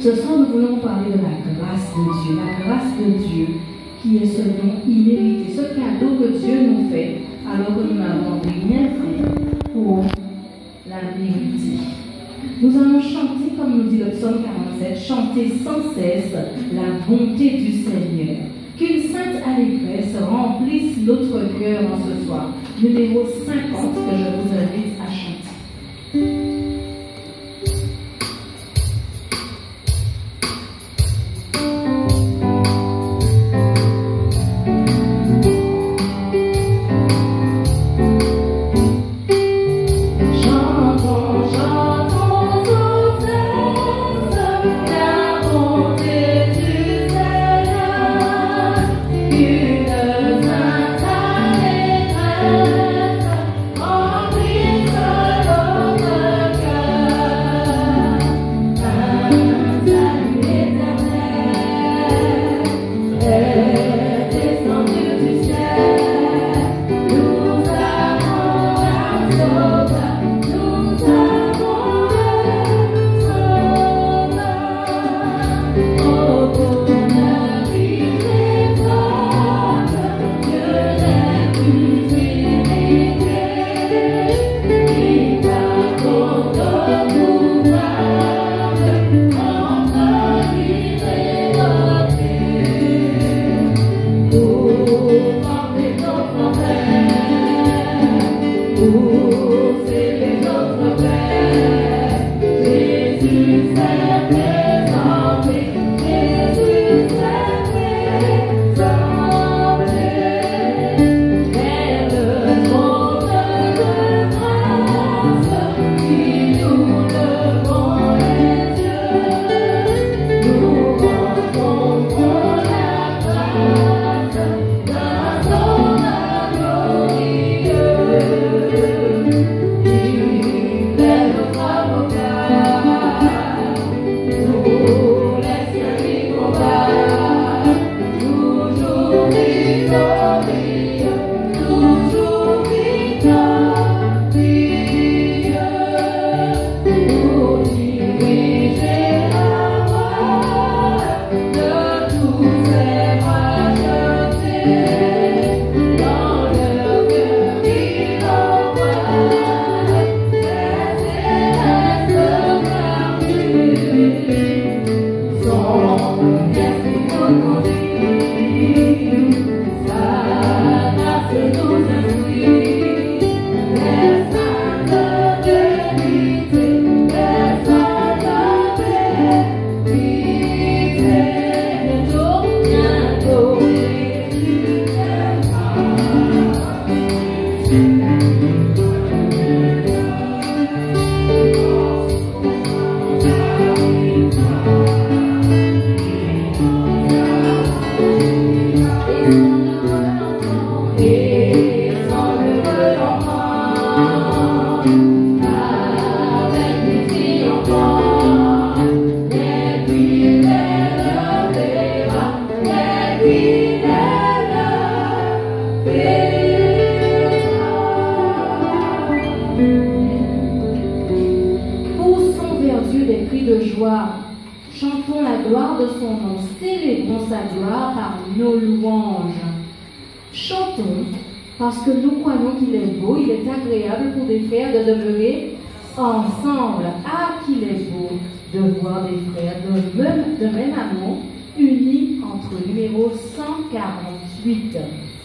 Ce soir, nous voulons parler de la grâce de Dieu. La grâce de Dieu qui est ce don immérité, ce cadeau que Dieu nous fait alors que nous n'avons rien fait pour la mériter. Nous allons chanter, comme nous dit le psaume 47, chanter sans cesse la bonté du Seigneur. Qu'une sainte allégresse remplisse notre cœur en ce soir. Numéro 50 que je vous invite à chanter.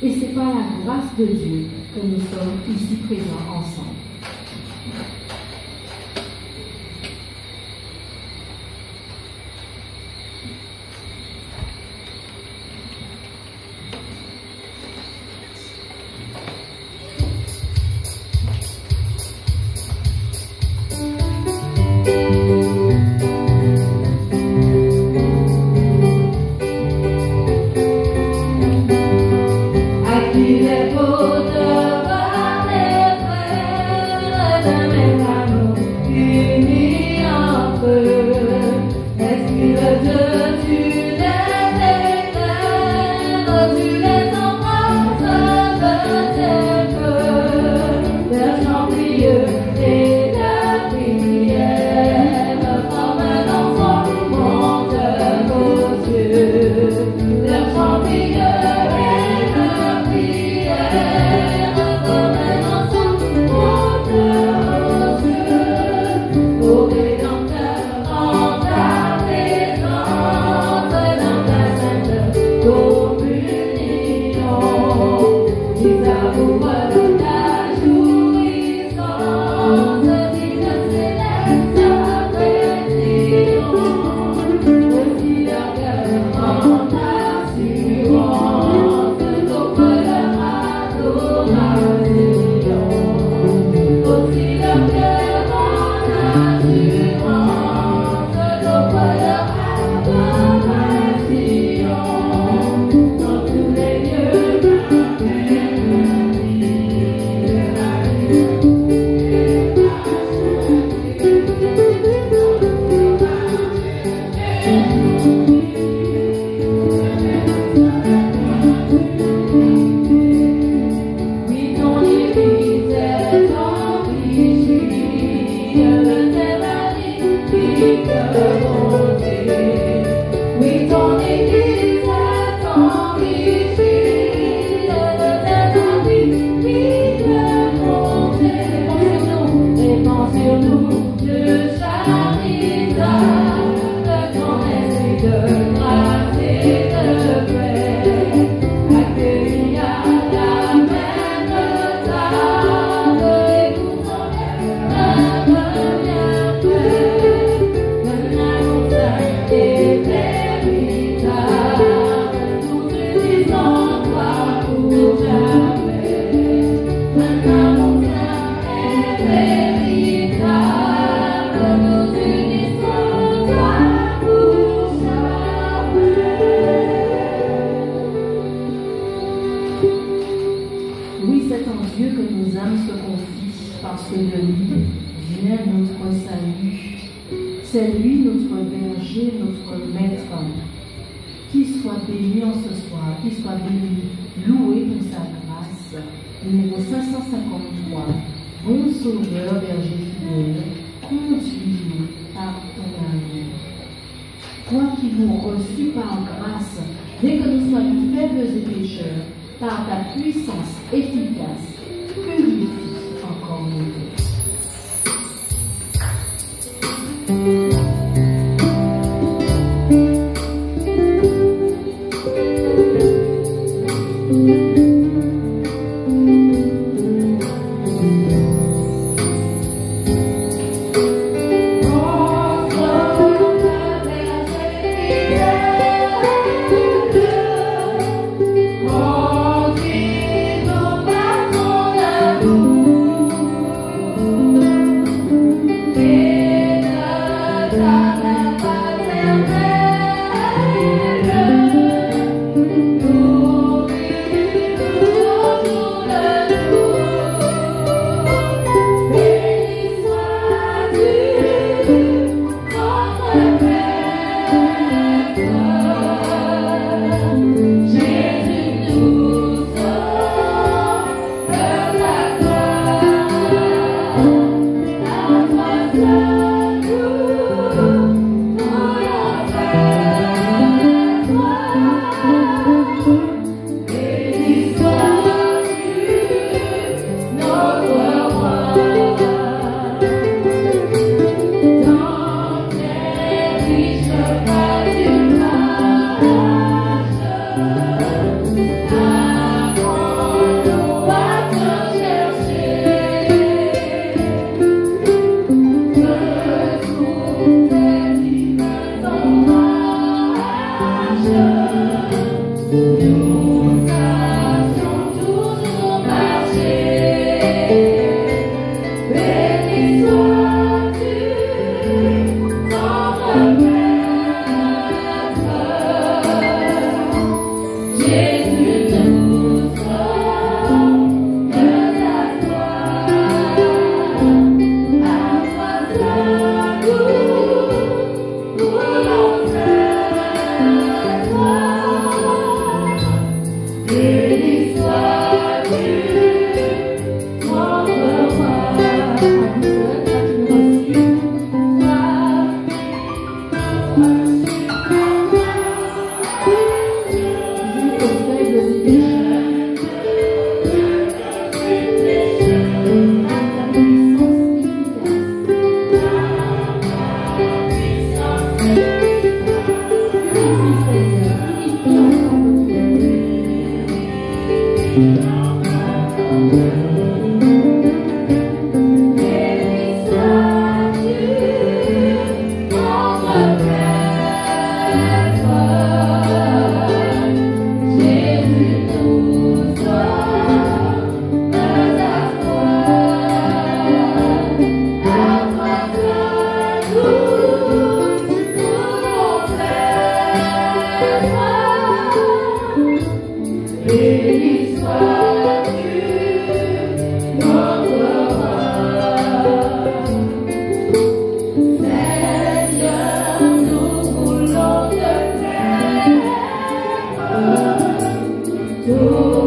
Et c'est par la grâce de Dieu que nous sommes ici présents ensemble. À qui les beaux de voir les frères. notre berger, notre maître, qui soit béni en ce soir, qui soit béni, loué pour sa grâce. Numéro 553, bon sauveur, berger fidèle, conduis-nous par ton amour. Toi qui nous reçus par grâce, dès que nous soyons faibles et pécheurs, par ta puissance efficace, purifie encore nos vies. Oh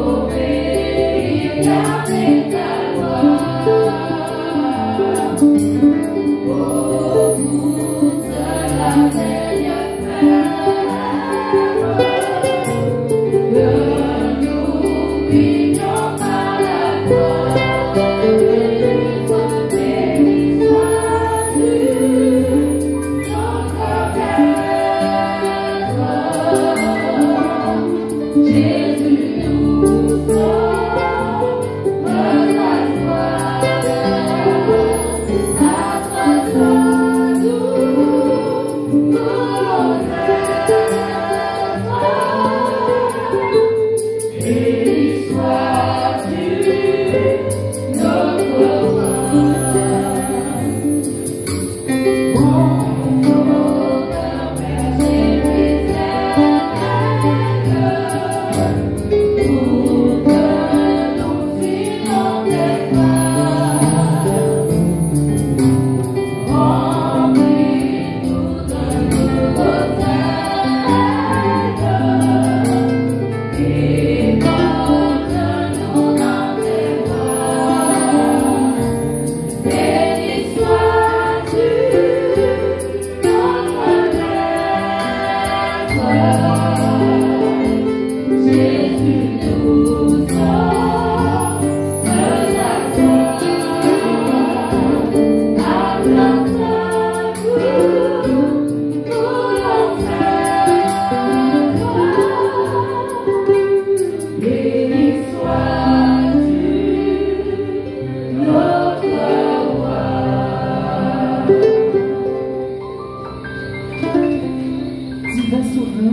Sauveur,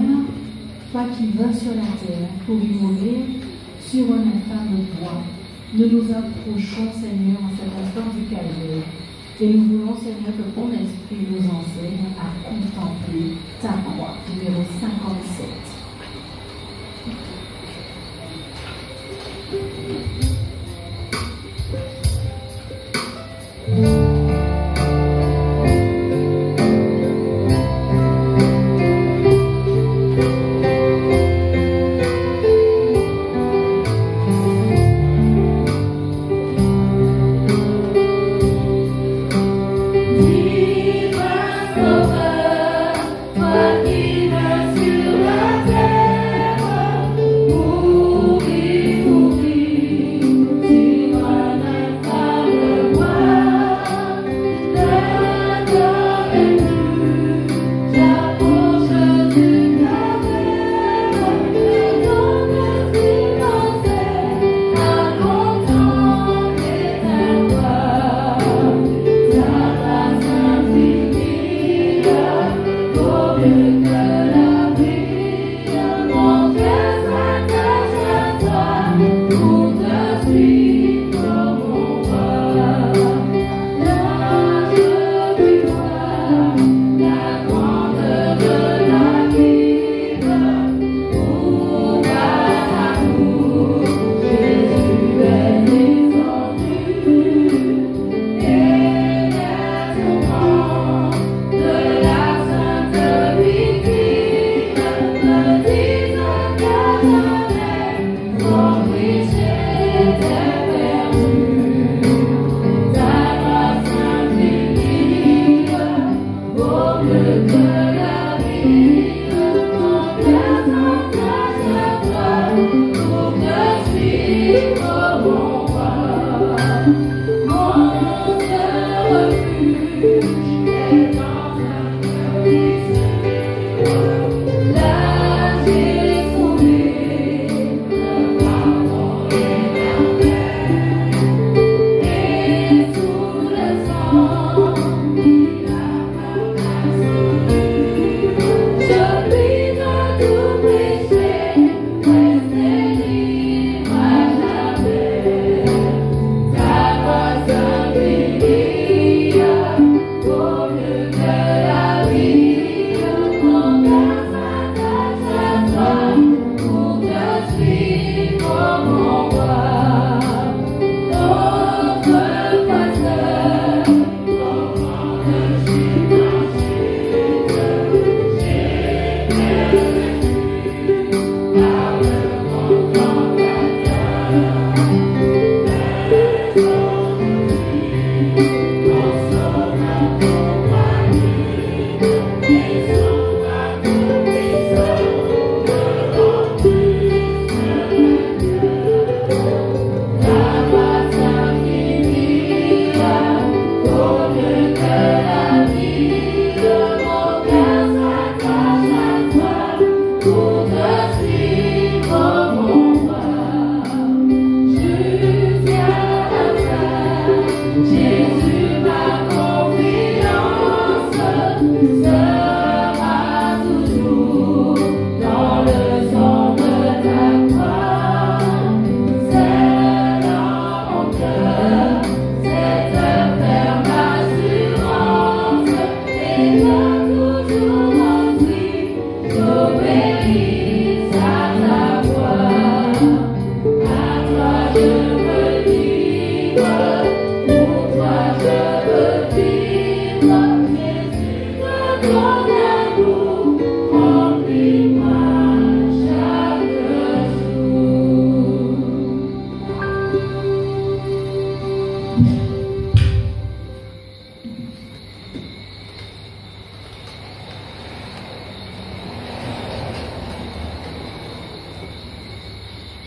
toi qui vas sur la terre pour y mourir sur un infâme bois, nous nous approchons, Seigneur, en cet instant du calvaire. Et nous voulons, Seigneur, que ton esprit nous enseigne à contempler ta croix, numéro 57.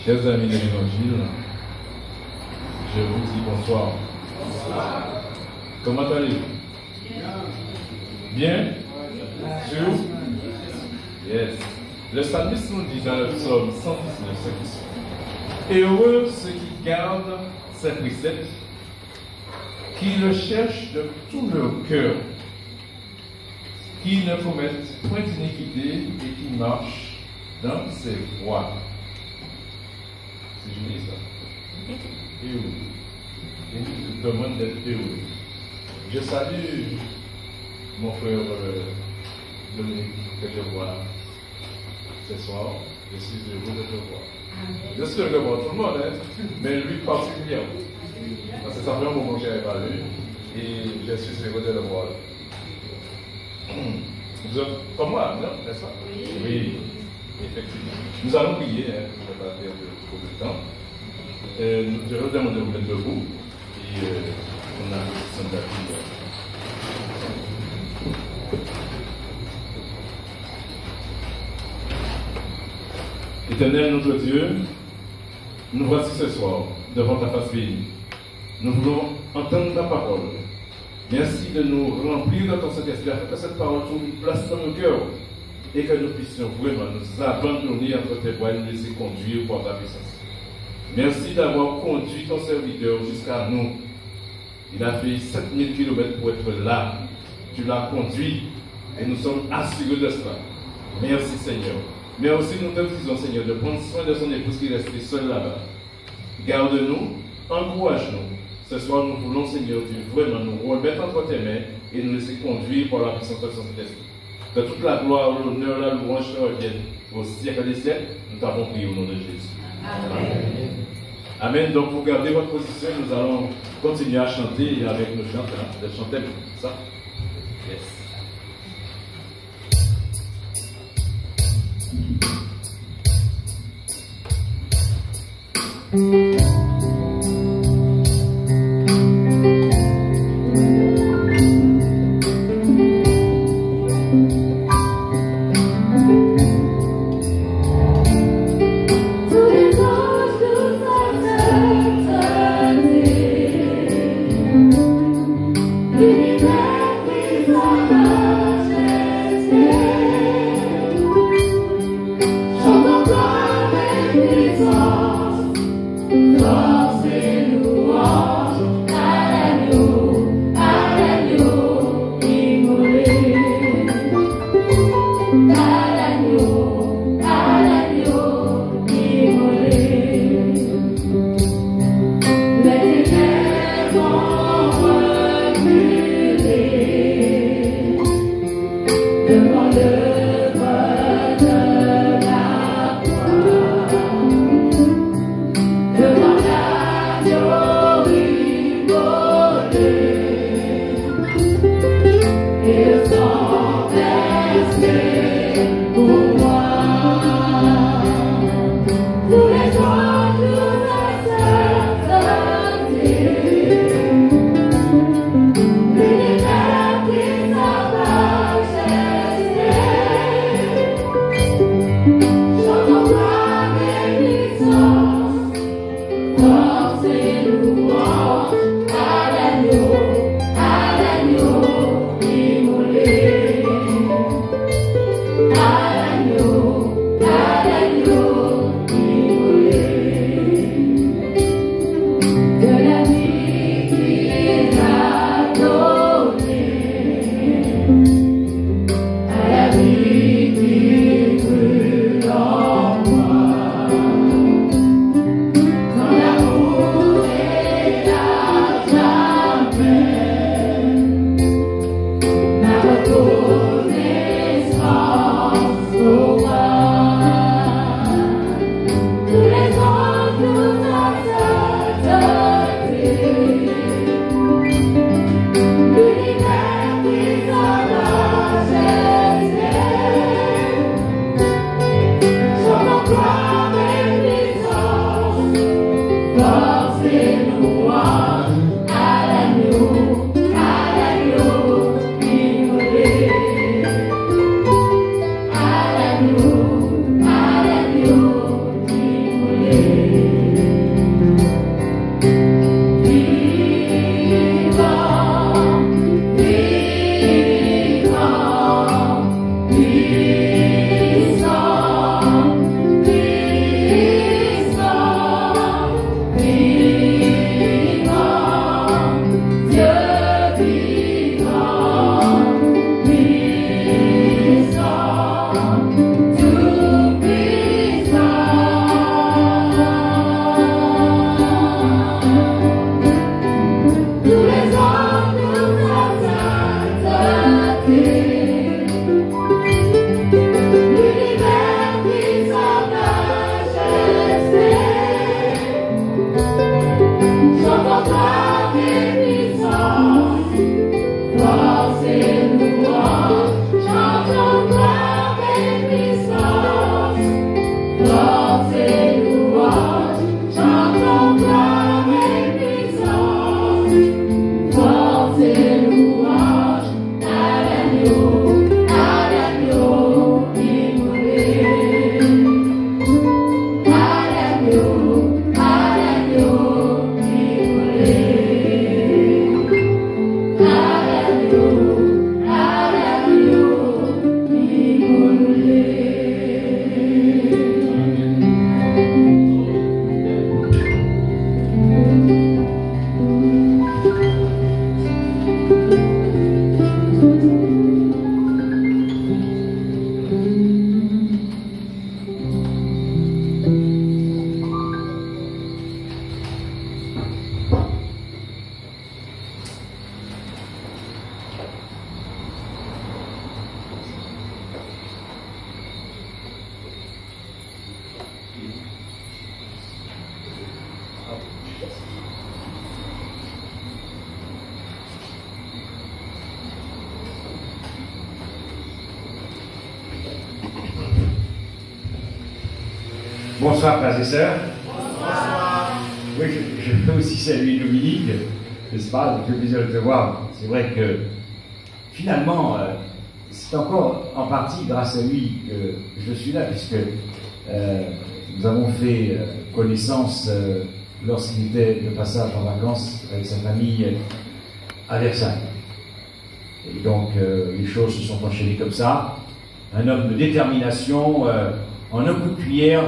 Chers amis de l'Évangile, je vous dis bonsoir. Bonsoir. Comment allez-vous? Bien? Sûr? Yes. Le psalmiste nous dit dans le psaume 119, et heureux ceux qui gardent ses préceptes, qui le cherchent de tout leur cœur. qui ne commettent point d'iniquité et qui marchent dans ses voies. C'est joli ça. Heureux. Il demande d'être heureux. Je salue mon frère Dominique que je vois ce soir. Je suis heureux de te voir. Je suis heureux de voir tout le monde, hein, mais lui particulièrement. Parce que ça fait un moment que je n'avais pas vu et je suis heureux de le voir. Vous êtes comme moi, non? N'est-ce pas? Oui, effectivement. Nous allons prier, hein, pour ne pas perdre trop de temps. Je vais vous demander de vous mettre debout et on a le de la prière. Éternel notre Dieu, nous voici ce soir devant ta face bénie. Nous voulons entendre ta parole. Merci de nous remplir de ton Saint-Esprit afin que cette parole trouve une place dans nos cœurs et que nous puissions vraiment nous abandonner entre tes voies et nous laisser conduire par ta puissance. Merci d'avoir conduit ton serviteur jusqu'à nous. Il a fait 7000 km pour être là. Tu l'as conduit et nous sommes assurés de cela. Merci Seigneur. Mais aussi nous te disons Seigneur de prendre soin de son épouse qui est restée seule là-bas. Garde-nous, encourage-nous. Ce soir, nous voulons, Seigneur Dieu, vraiment nous remettre entre tes mains et nous laisser conduire par la puissance de son Saint-Esprit. Que toute la gloire, l'honneur, la louange te reviennent au siècle des siècles. Nous t'avons prié au nom de Jésus. Amen. Amen. Donc, vous gardez votre position et nous allons continuer à chanter avec nos chanteurs. De chanter ça. Yes. Jesus. Bonsoir, frères et sœurs. Bonsoir. Oui, je peux aussi saluer Dominique, n'est-ce pas? Ça fait plaisir de te voir. C'est vrai que finalement, c'est encore en partie grâce à lui que je suis là, puisque nous avons fait connaissance lorsqu'il était de passage en vacances avec sa famille à Versailles. Et donc, les choses se sont enchaînées comme ça. Un homme de détermination, en un coup de cuillère,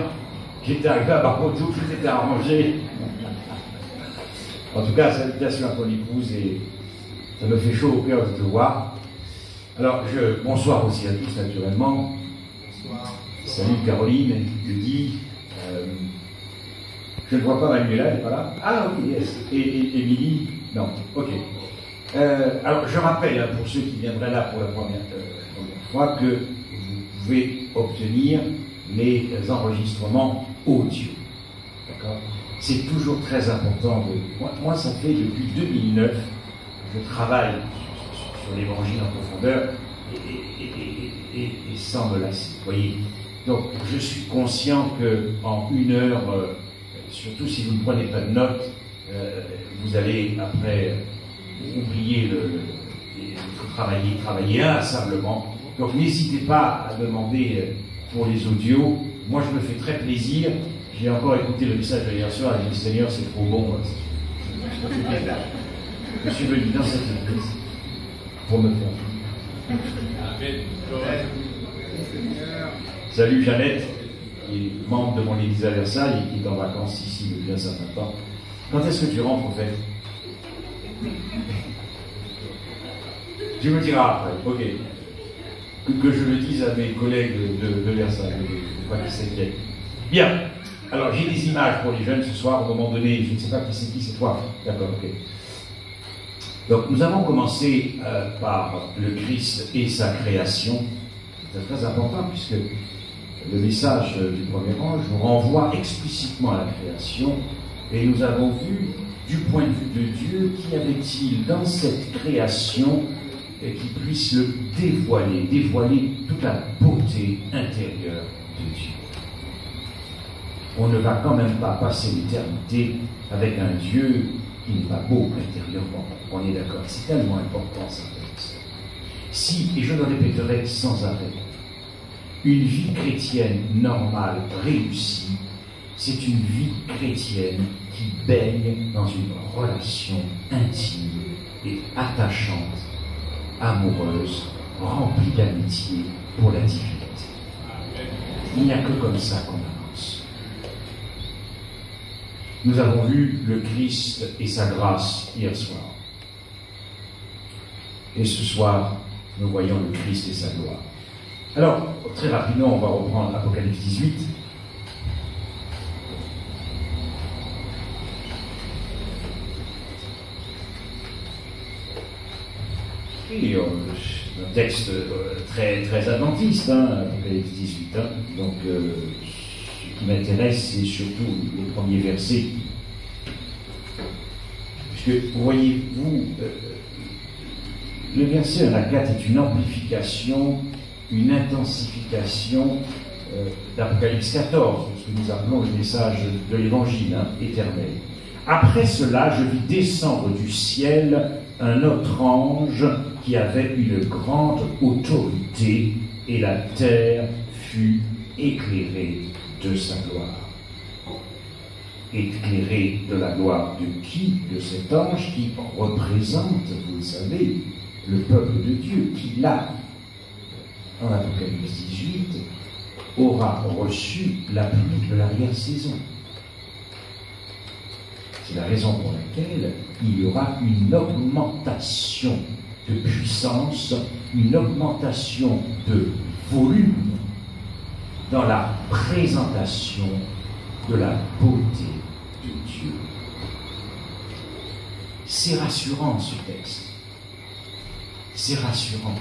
j'étais arrivé à Barpotou, tout était arrangé. En tout cas, salutations à ton épouse et ça me fait chaud au cœur de te voir. Alors, bonsoir aussi à tous, naturellement. Bonsoir. Salut Caroline, Judy. Je ne vois pas Manuela, elle n'est pas là. Ah oui, yes. Et Émilie, non, ok. Alors, je rappelle, hein, pour ceux qui viendraient là pour la première fois, que vous pouvez obtenir les enregistrements audio. D'accord? C'est toujours très important. Moi, ça fait depuis 2009 que je travaille sur l'évangile en profondeur et sans me lasser. Vous voyez? Donc, je suis conscient qu'en 1 heure, surtout si vous ne prenez pas de notes, vous allez après oublier il faut travailler inlassablement. Donc, n'hésitez pas à demander pour les audios. Moi, je me fais très plaisir. J'ai encore écouté le message de hier soir et j'ai dit, Seigneur, c'est trop bon. Je suis venu dans cette église pour me faire. Salut Jeannette, qui est membre de mon église à Versailles et qui est en vacances ici depuis un certain temps. Quand est-ce que tu rentres, en fait? Tu me diras après, ok. Que je le dise à mes collègues de Versailles, je crois qu'ils s'inquiètent. Bien. Alors, j'ai des images pour les jeunes ce soir. À un moment donné, je ne sais pas qui c'est toi. D'accord, ok. Donc, nous avons commencé par le Christ et sa création. C'est très important puisque le message du premier ange nous renvoie explicitement à la création. Et nous avons vu, du point de vue de Dieu, qu'y avait-il dans cette création qui puisse le dévoiler toute la beauté intérieure de Dieu. On ne va quand même pas passer l'éternité avec un Dieu qui n'est pas beau intérieurement. On est d'accord, c'est tellement important ça. Si, et je le répéterai sans arrêt, une vie chrétienne normale, réussie, c'est une vie chrétienne qui baigne dans une relation intime et attachante, amoureuse, remplie d'amitié pour la divinité. Il n'y a que comme ça qu'on avance. Nous avons vu le Christ et sa grâce hier soir. Et ce soir, nous voyons le Christ et sa gloire. Alors, très rapidement, on va reprendre Apocalypse 18. Et un texte très, très adventiste, Apocalypse 18. Donc, ce qui m'intéresse, c'est surtout les premiers versets. Puisque, voyez-vous, le verset 1 à 4 est une amplification, une intensification d'Apocalypse 14, ce que nous appelons le message de l'Évangile éternel. Après cela, je vis descendre du ciel un autre ange qui avait une grande autorité, et la terre fut éclairée de sa gloire. Éclairée de la gloire de qui? De cet ange qui représente, vous le savez, le peuple de Dieu, qui là, en Apocalypse 18, aura reçu la pluie de l'arrière-saison. C'est la raison pour laquelle il y aura une augmentation de puissance, une augmentation de volume dans la présentation de la beauté de Dieu. C'est rassurant ce texte. C'est rassurant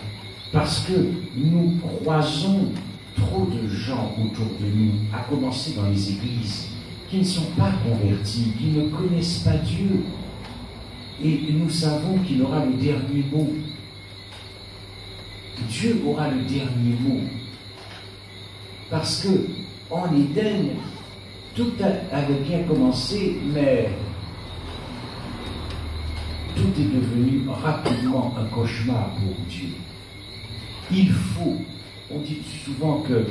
parce que nous croisons trop de gens autour de nous, à commencer dans les églises, qui ne sont pas convertis, qui ne connaissent pas Dieu. Et nous savons qu'il aura le dernier mot. Dieu aura le dernier mot. Parce que en Éden, tout avait bien commencé, mais tout est devenu rapidement un cauchemar pour Dieu. Il faut, on dit souvent que,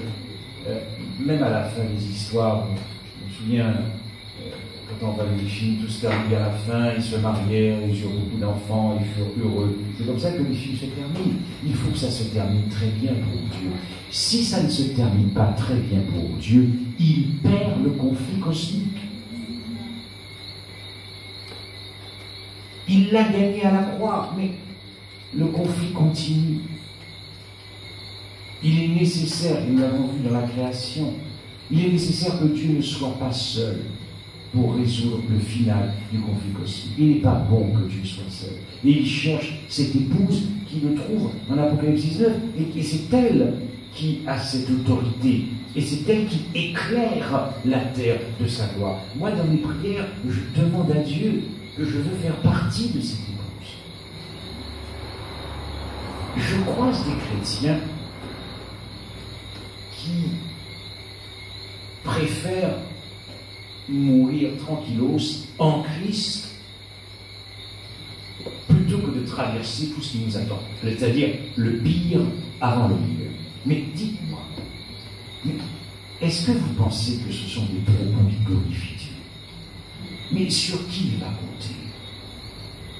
même à la fin des histoires, je me souviens, quand on parlait des films, tout se termine à la fin, ils se marièrent, ils eurent beaucoup d'enfants, ils furent heureux. C'est comme ça que les films se terminent. Il faut que ça se termine très bien pour Dieu. Si ça ne se termine pas très bien pour Dieu, il perd le conflit cosmique. Il l'a gagné à la croix, mais le conflit continue. Il est nécessaire, nous l'avons vu dans la création, il est nécessaire que Dieu ne soit pas seul pour résoudre le final du conflit cosmique. Il n'est pas bon que Dieu soit seul. Et il cherche cette épouse qui le trouve en Apocalypse 19, et c'est elle qui a cette autorité, et c'est elle qui éclaire la terre de sa gloire. Moi, dans mes prières, je demande à Dieu que je veux faire partie de cette épouse. Je croise des chrétiens qui préfèrent mourir tranquillos en Christ plutôt que de traverser tout ce qui nous attend, c'est-à-dire le pire avant le meilleur. Mais dites-moi, est-ce que vous pensez que ce sont des propos qui glorifient Dieu? Mais sur qui il va compter?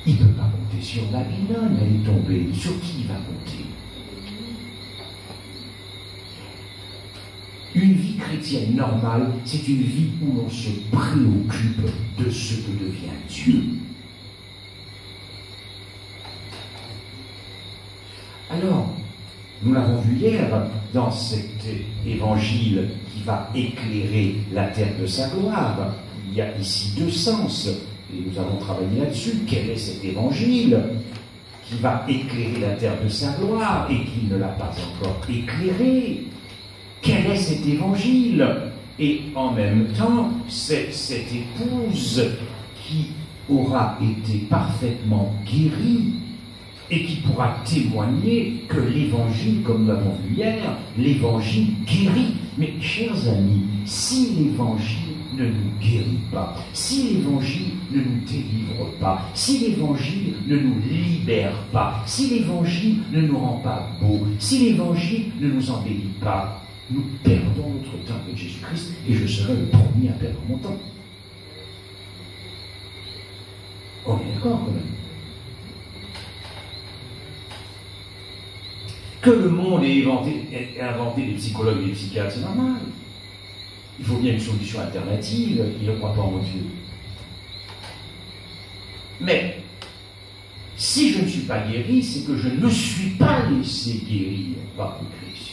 Il ne peut pas compter sur Babylone, elle est tombée. Sur qui il va compter? Une vie chrétienne normale, c'est une vie où l'on se préoccupe de ce que devient Dieu. Alors, nous l'avons vu hier dans cet évangile qui va éclairer la terre de sa gloire. Il y a ici deux sens, et nous avons travaillé là-dessus. Quel est cet évangile qui va éclairer la terre de sa gloire et qui ne l'a pas encore éclairée? Quel est cet évangile? Et en même temps, c'est cette épouse qui aura été parfaitement guérie et qui pourra témoigner que l'évangile, comme nous l'avons vu hier, l'évangile guérit. Mais chers amis, si l'évangile ne nous guérit pas, si l'évangile ne nous délivre pas, si l'évangile ne nous libère pas, si l'évangile ne nous rend pas beaux, si l'évangile ne nous embellit pas, nous perdons notre temps avec Jésus-Christ, et je serai le premier à perdre mon temps. On est d'accord quand même. Que le monde ait inventé des psychologues et des psychiatres, c'est normal. Il faut bien une solution alternative, il ne croit pas en Dieu. Mais, si je ne suis pas guéri, c'est que je ne me suis pas laissé guérir par le Christ.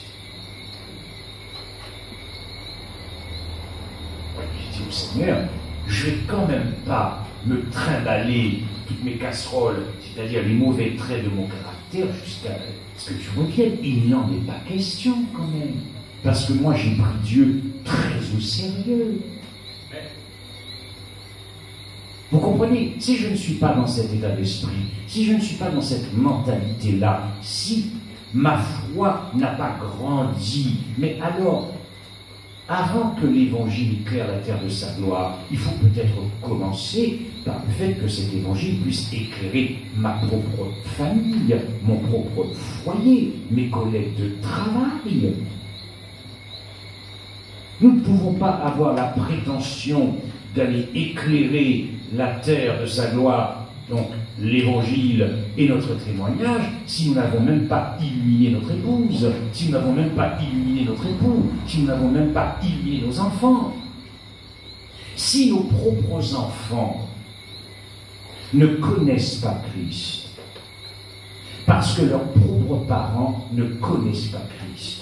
Je dis au Seigneur, je ne vais quand même pas me trimballer toutes mes casseroles, c'est-à-dire les mauvais traits de mon caractère, jusqu'à ce que tu reviennes. Il n'en est pas question quand même. Parce que moi j'ai pris Dieu très au sérieux. Vous comprenez? Si je ne suis pas dans cet état d'esprit, si je ne suis pas dans cette mentalité-là, si ma foi n'a pas grandi, mais alors, avant que l'évangile éclaire la terre de sa gloire, il faut peut-être commencer par le fait que cet évangile puisse éclairer ma propre famille, mon propre foyer, mes collègues de travail. Nous ne pouvons pas avoir la prétention d'aller éclairer la terre de sa gloire, donc l'évangile et notre témoignage, si nous n'avons même pas illuminé notre épouse, si nous n'avons même pas illuminé notre époux, si nous n'avons même pas illuminé nos enfants. Si nos propres enfants ne connaissent pas Christ, parce que leurs propres parents ne connaissent pas Christ,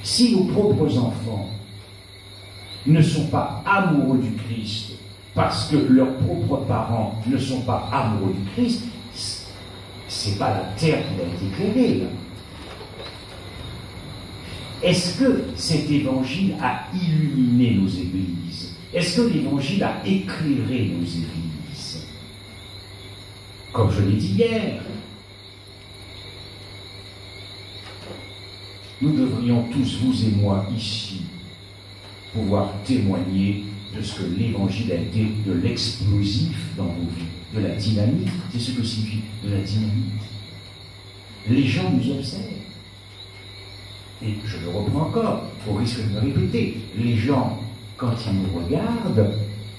si nos propres enfants ne sont pas amoureux du Christ, parce que leurs propres parents ne sont pas amoureux du Christ, c'est pas la terre qui va être éclairée, là. Est-ce que cet évangile a illuminé nos églises? Est-ce que l'évangile a éclairé nos églises? Comme je l'ai dit hier, nous devrions tous, vous et moi, ici, pouvoir témoigner de ce que l'évangile a été, de l'explosif dans nos vies, de la dynamite. C'est ce que signifie de la dynamite. Les gens nous observent. Et je le reprends encore, au risque de me répéter, les gens, quand ils nous regardent,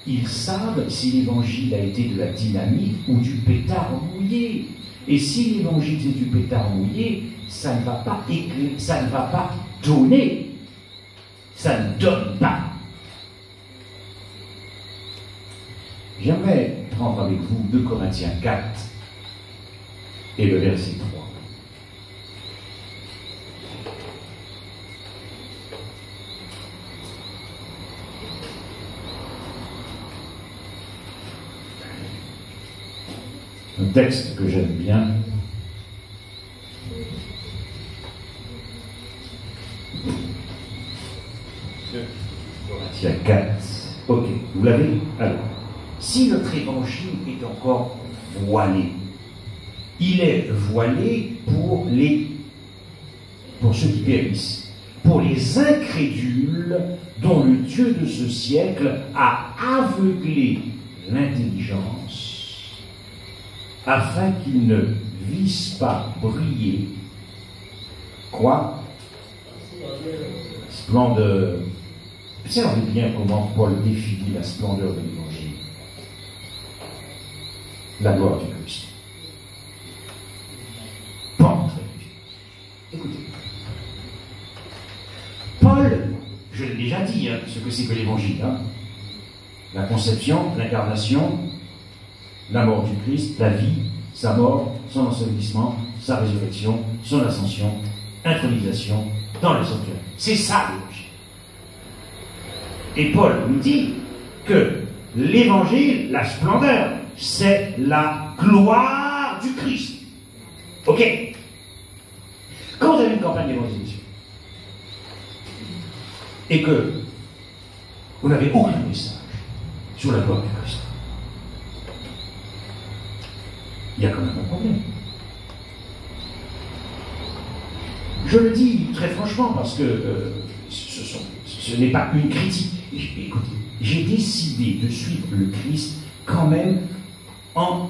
ils savent si l'évangile a été de la dynamite ou du pétard mouillé. Et si l'évangile est du pétard mouillé, ça ne va pas éclairer, ça ne va pas donner. Ça ne donne pas. J'aimerais prendre avec vous 2 Corinthiens 4 et le verset 3. Un texte que j'aime bien. Corinthiens 4. Ok, vous l'avez? Alors, si notre évangile est encore voilé, il est voilé pour ceux qui périssent, pour les incrédules dont le Dieu de ce siècle a aveuglé l'intelligence, afin qu'ils ne vissent pas briller, quoi? Splendeur. Observez bien comment Paul définit la splendeur de l'évangile. La gloire du Christ. Pas très vite. Écoutez. Paul, je l'ai déjà dit, ce que c'est que l'évangile. La conception, l'incarnation, la mort du Christ, la vie, sa mort, son ensevelissement, sa résurrection, son ascension, intronisation dans le sanctuaire. C'est ça l'évangile. Et Paul nous dit que l'évangile, la splendeur, c'est la gloire du Christ. Ok? Quand vous avez une campagne d'évangélisation et que vous n'avez aucun message sur la gloire du Christ, il y a quand même un problème. Je le dis très franchement parce que ce n'est pas une critique. Écoutez, j'ai décidé de suivre le Christ quand même en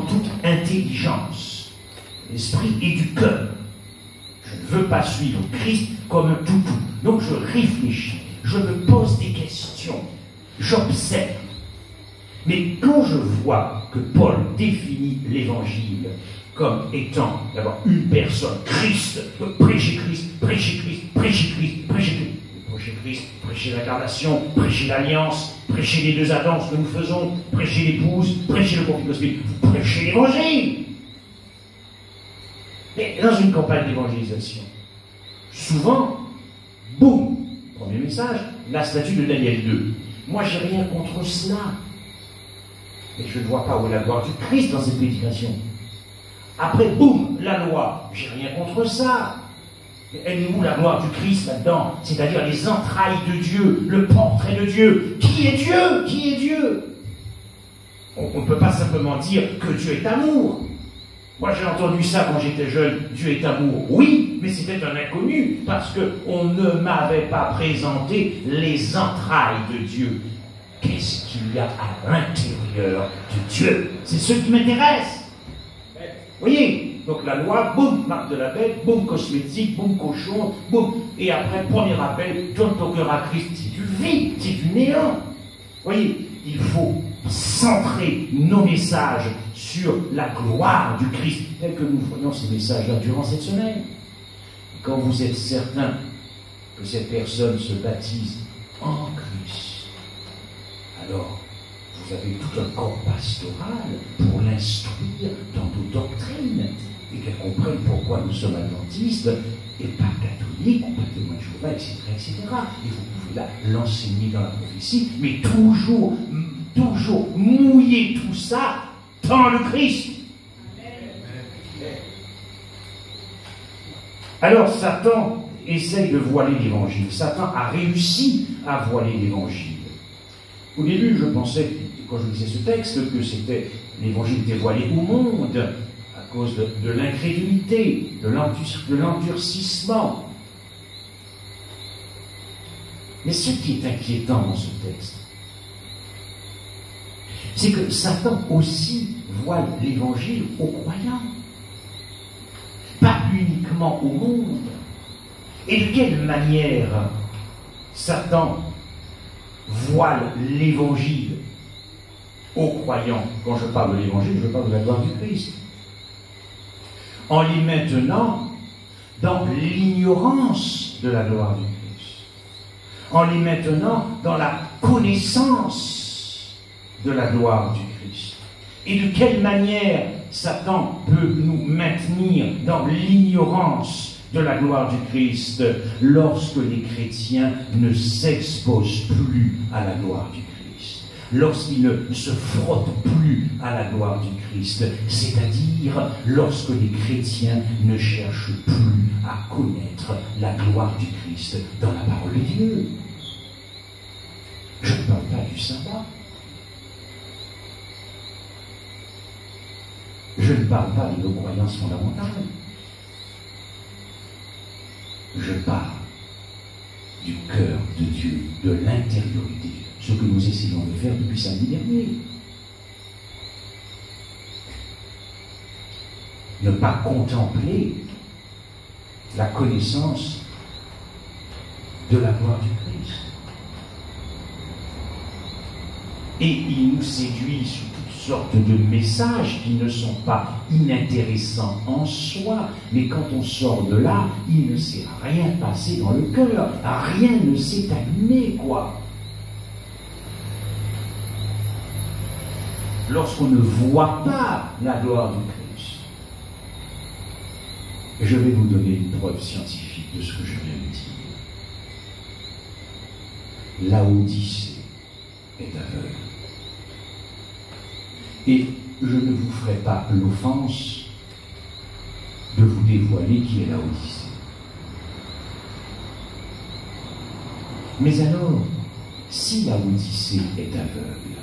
toute intelligence, l'esprit et du cœur. Je ne veux pas suivre Christ comme un toutou. Donc je réfléchis, je me pose des questions, j'observe. Mais quand je vois que Paul définit l'évangile comme étant d'abord une personne, Christ, prêcher Christ, prêcher Christ, prêcher Christ, prêcher Christ, prêcher Christ, prêcher l'incarnation, prêcher l'alliance, prêcher les 2 Adams que nous faisons, prêcher l'épouse, prêcher le conflit cosmique, prêcher l'évangile. Mais dans une campagne d'évangélisation, souvent, boum, premier message, la statue de Daniel 2. Moi, j'ai rien contre cela. Mais je ne vois pas où est la gloire du Christ dans cette prédication. Après, boum, la loi. J'ai rien contre ça. Mais elle est où la gloire du Christ là-dedans? C'est-à-dire les entrailles de Dieu, le portrait de Dieu. Qui est Dieu? Qui est Dieu? On ne peut pas simplement dire que Dieu est amour. Moi, j'ai entendu ça quand j'étais jeune. Dieu est amour. Oui, mais c'était un inconnu parce qu'on ne m'avait pas présenté les entrailles de Dieu. Qu'est-ce qu'il y a à l'intérieur de Dieu? C'est ce qui m'intéresse. Vous voyez? Donc la loi, boum, marque de la bête, boum, cosmétique, boum, cochon, boum. Et après, premier appel, donne ton cœur à Christ. C'est du vide, c'est du néant. Vous voyez? Il faut centrer nos messages sur la gloire du Christ, tel que nous voyons ces messages-là durant cette semaine. Et quand vous êtes certain que cette personne se baptise en Christ, alors vous avez tout un corps pastoral pour l'instruire dans nos doctrines et qu'elle comprenne pourquoi nous sommes adventistes et pas catholiques ou pas témoins de Jéhovah, etc., etc. Et vous pouvez là l'enseigner dans la prophétie, mais toujours mouiller tout ça dans le Christ. Alors Satan essaye de voiler l'évangile. Satan a réussi à voiler l'évangile. Au début, je pensais, quand je lisais ce texte, que c'était l'évangile était voilé au monde à cause de l'incrédulité, de l'endurcissement. Mais ce qui est inquiétant dans ce texte, c'est que Satan aussi voile l'évangile aux croyants, pas uniquement au monde. Et de quelle manière Satan voile l'évangile aux croyants? Quand je parle de l'évangile, je parle de la gloire du Christ. En les maintenant dans l'ignorance de la gloire du Christ. En les maintenant dans la connaissance de la gloire du Christ. Et de quelle manière Satan peut nous maintenir dans l'ignorance de la gloire du Christ lorsque les chrétiens ne s'exposent plus à la gloire du Christ, lorsqu'ils ne se frottent plus à la gloire du Christ, c'est-à-dire lorsque les chrétiens ne cherchent plus à connaître la gloire du Christ dans la parole de Dieu. Je ne parle pas du sabbat. Je ne parle pas de nos croyances fondamentales. Je parle du cœur de Dieu, de l'intériorité, ce que nous essayons de faire depuis samedi dernier. Ne pas contempler la connaissance de la gloire du Christ. Et il nous séduit sous toutes sortes de messages qui ne sont pas inintéressants en soi, mais quand on sort de là, il ne s'est rien passé dans le cœur, rien ne s'est allumé, quoi. Lorsqu'on ne voit pas la gloire du Christ, je vais vous donner une preuve scientifique de ce que je viens de dire. Laodicée est aveugle. Et je ne vous ferai pas l'offense de vous dévoiler qui est Laodicée. Mais alors, si Laodicée est aveugle,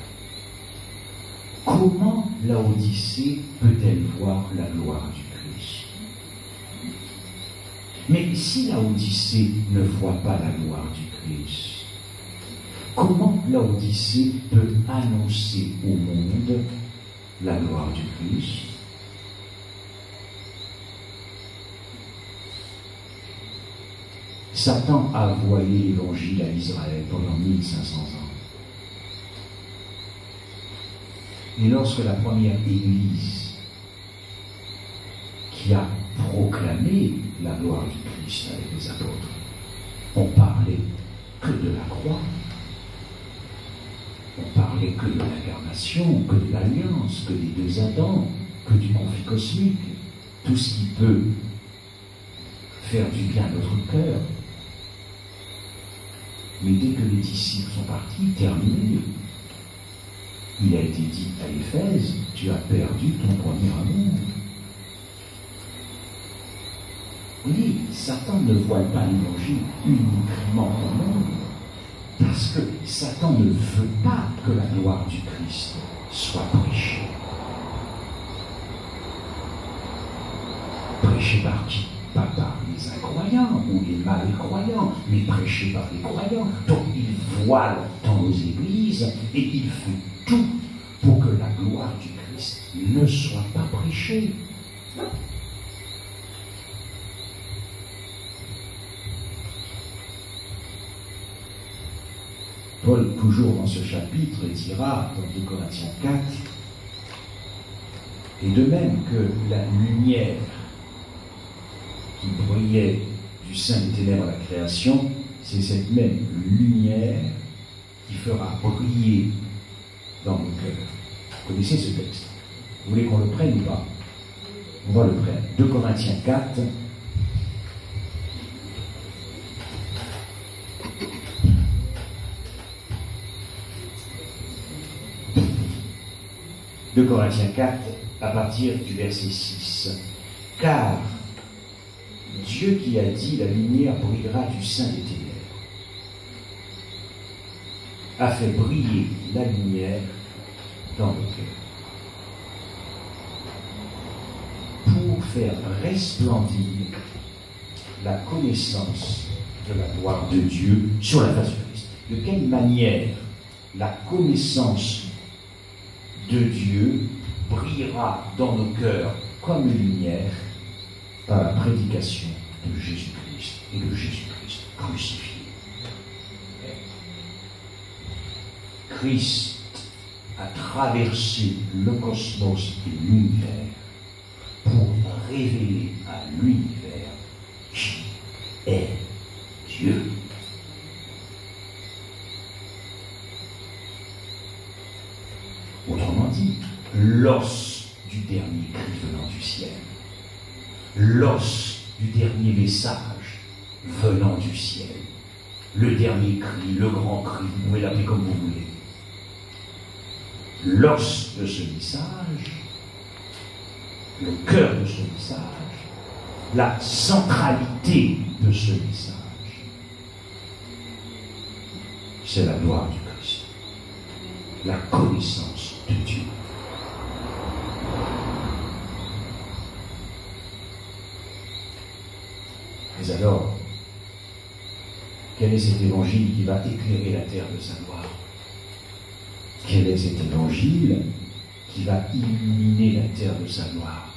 comment Laodicée peut-elle voir la gloire du Christ? Mais si Laodicée ne voit pas la gloire du Christ, comment Laodicée peut annoncer au monde la gloire du Christ? Satan a voilé l'évangile à Israël pendant 1500 ans. Et lorsque la première Église qui a proclamé la gloire du Christ avec les apôtres, on parlait que de la croix, on parlait que de l'incarnation, que de l'alliance, que des deux Adams, que du conflit cosmique, tout ce qui peut faire du bien à notre cœur. Mais dès que les disciples sont partis, terminé, il a été dit à Éphèse, tu as perdu ton premier amour. Oui, Satan ne voile pas l'évangile uniquement au monde, parce que Satan ne veut pas que la gloire du Christ soit prêchée. Prêchée par qui? Pas par les incroyants ou les malcroyants, mais prêchée par les croyants. Donc il voile dans nos églises et il fait tout pour que la gloire du Christ ne soit pas prêchée. Paul, toujours dans ce chapitre, dira dans 2 Corinthiens 4, et de même que la lumière qui brillait du sein des ténèbres à la création, c'est cette même lumière qui fera briller dans nos cœurs. Vous connaissez ce texte? Vous voulez qu'on le prenne ou pas? On va le prendre. 2 Corinthiens 4. De Corinthiens 4, à partir du verset 6. Car Dieu qui a dit la lumière brillera du sein des ténèbres, a fait briller la lumière dans le cœur, pour faire resplendir la connaissance de la gloire de Dieu sur la face du Christ. de quelle manière la connaissance de Dieu brillera dans nos cœurs comme une lumière par la prédication de Jésus-Christ et de Jésus-Christ crucifié. Christ a traversé le cosmos et l'univers pour révéler à l'univers qui est Dieu. Autrement dit, l'os du dernier cri venant du ciel, l'os du dernier message venant du ciel, le dernier cri, le grand cri, vous pouvez l'appeler comme vous voulez. L'os de ce message, le cœur de ce message, la centralité de ce message, c'est la gloire du Christ, la connaissance de Dieu. Mais alors, quel est cet évangile qui va éclairer la terre de sa gloire? Quel est cet évangile qui va illuminer la terre de sa gloire?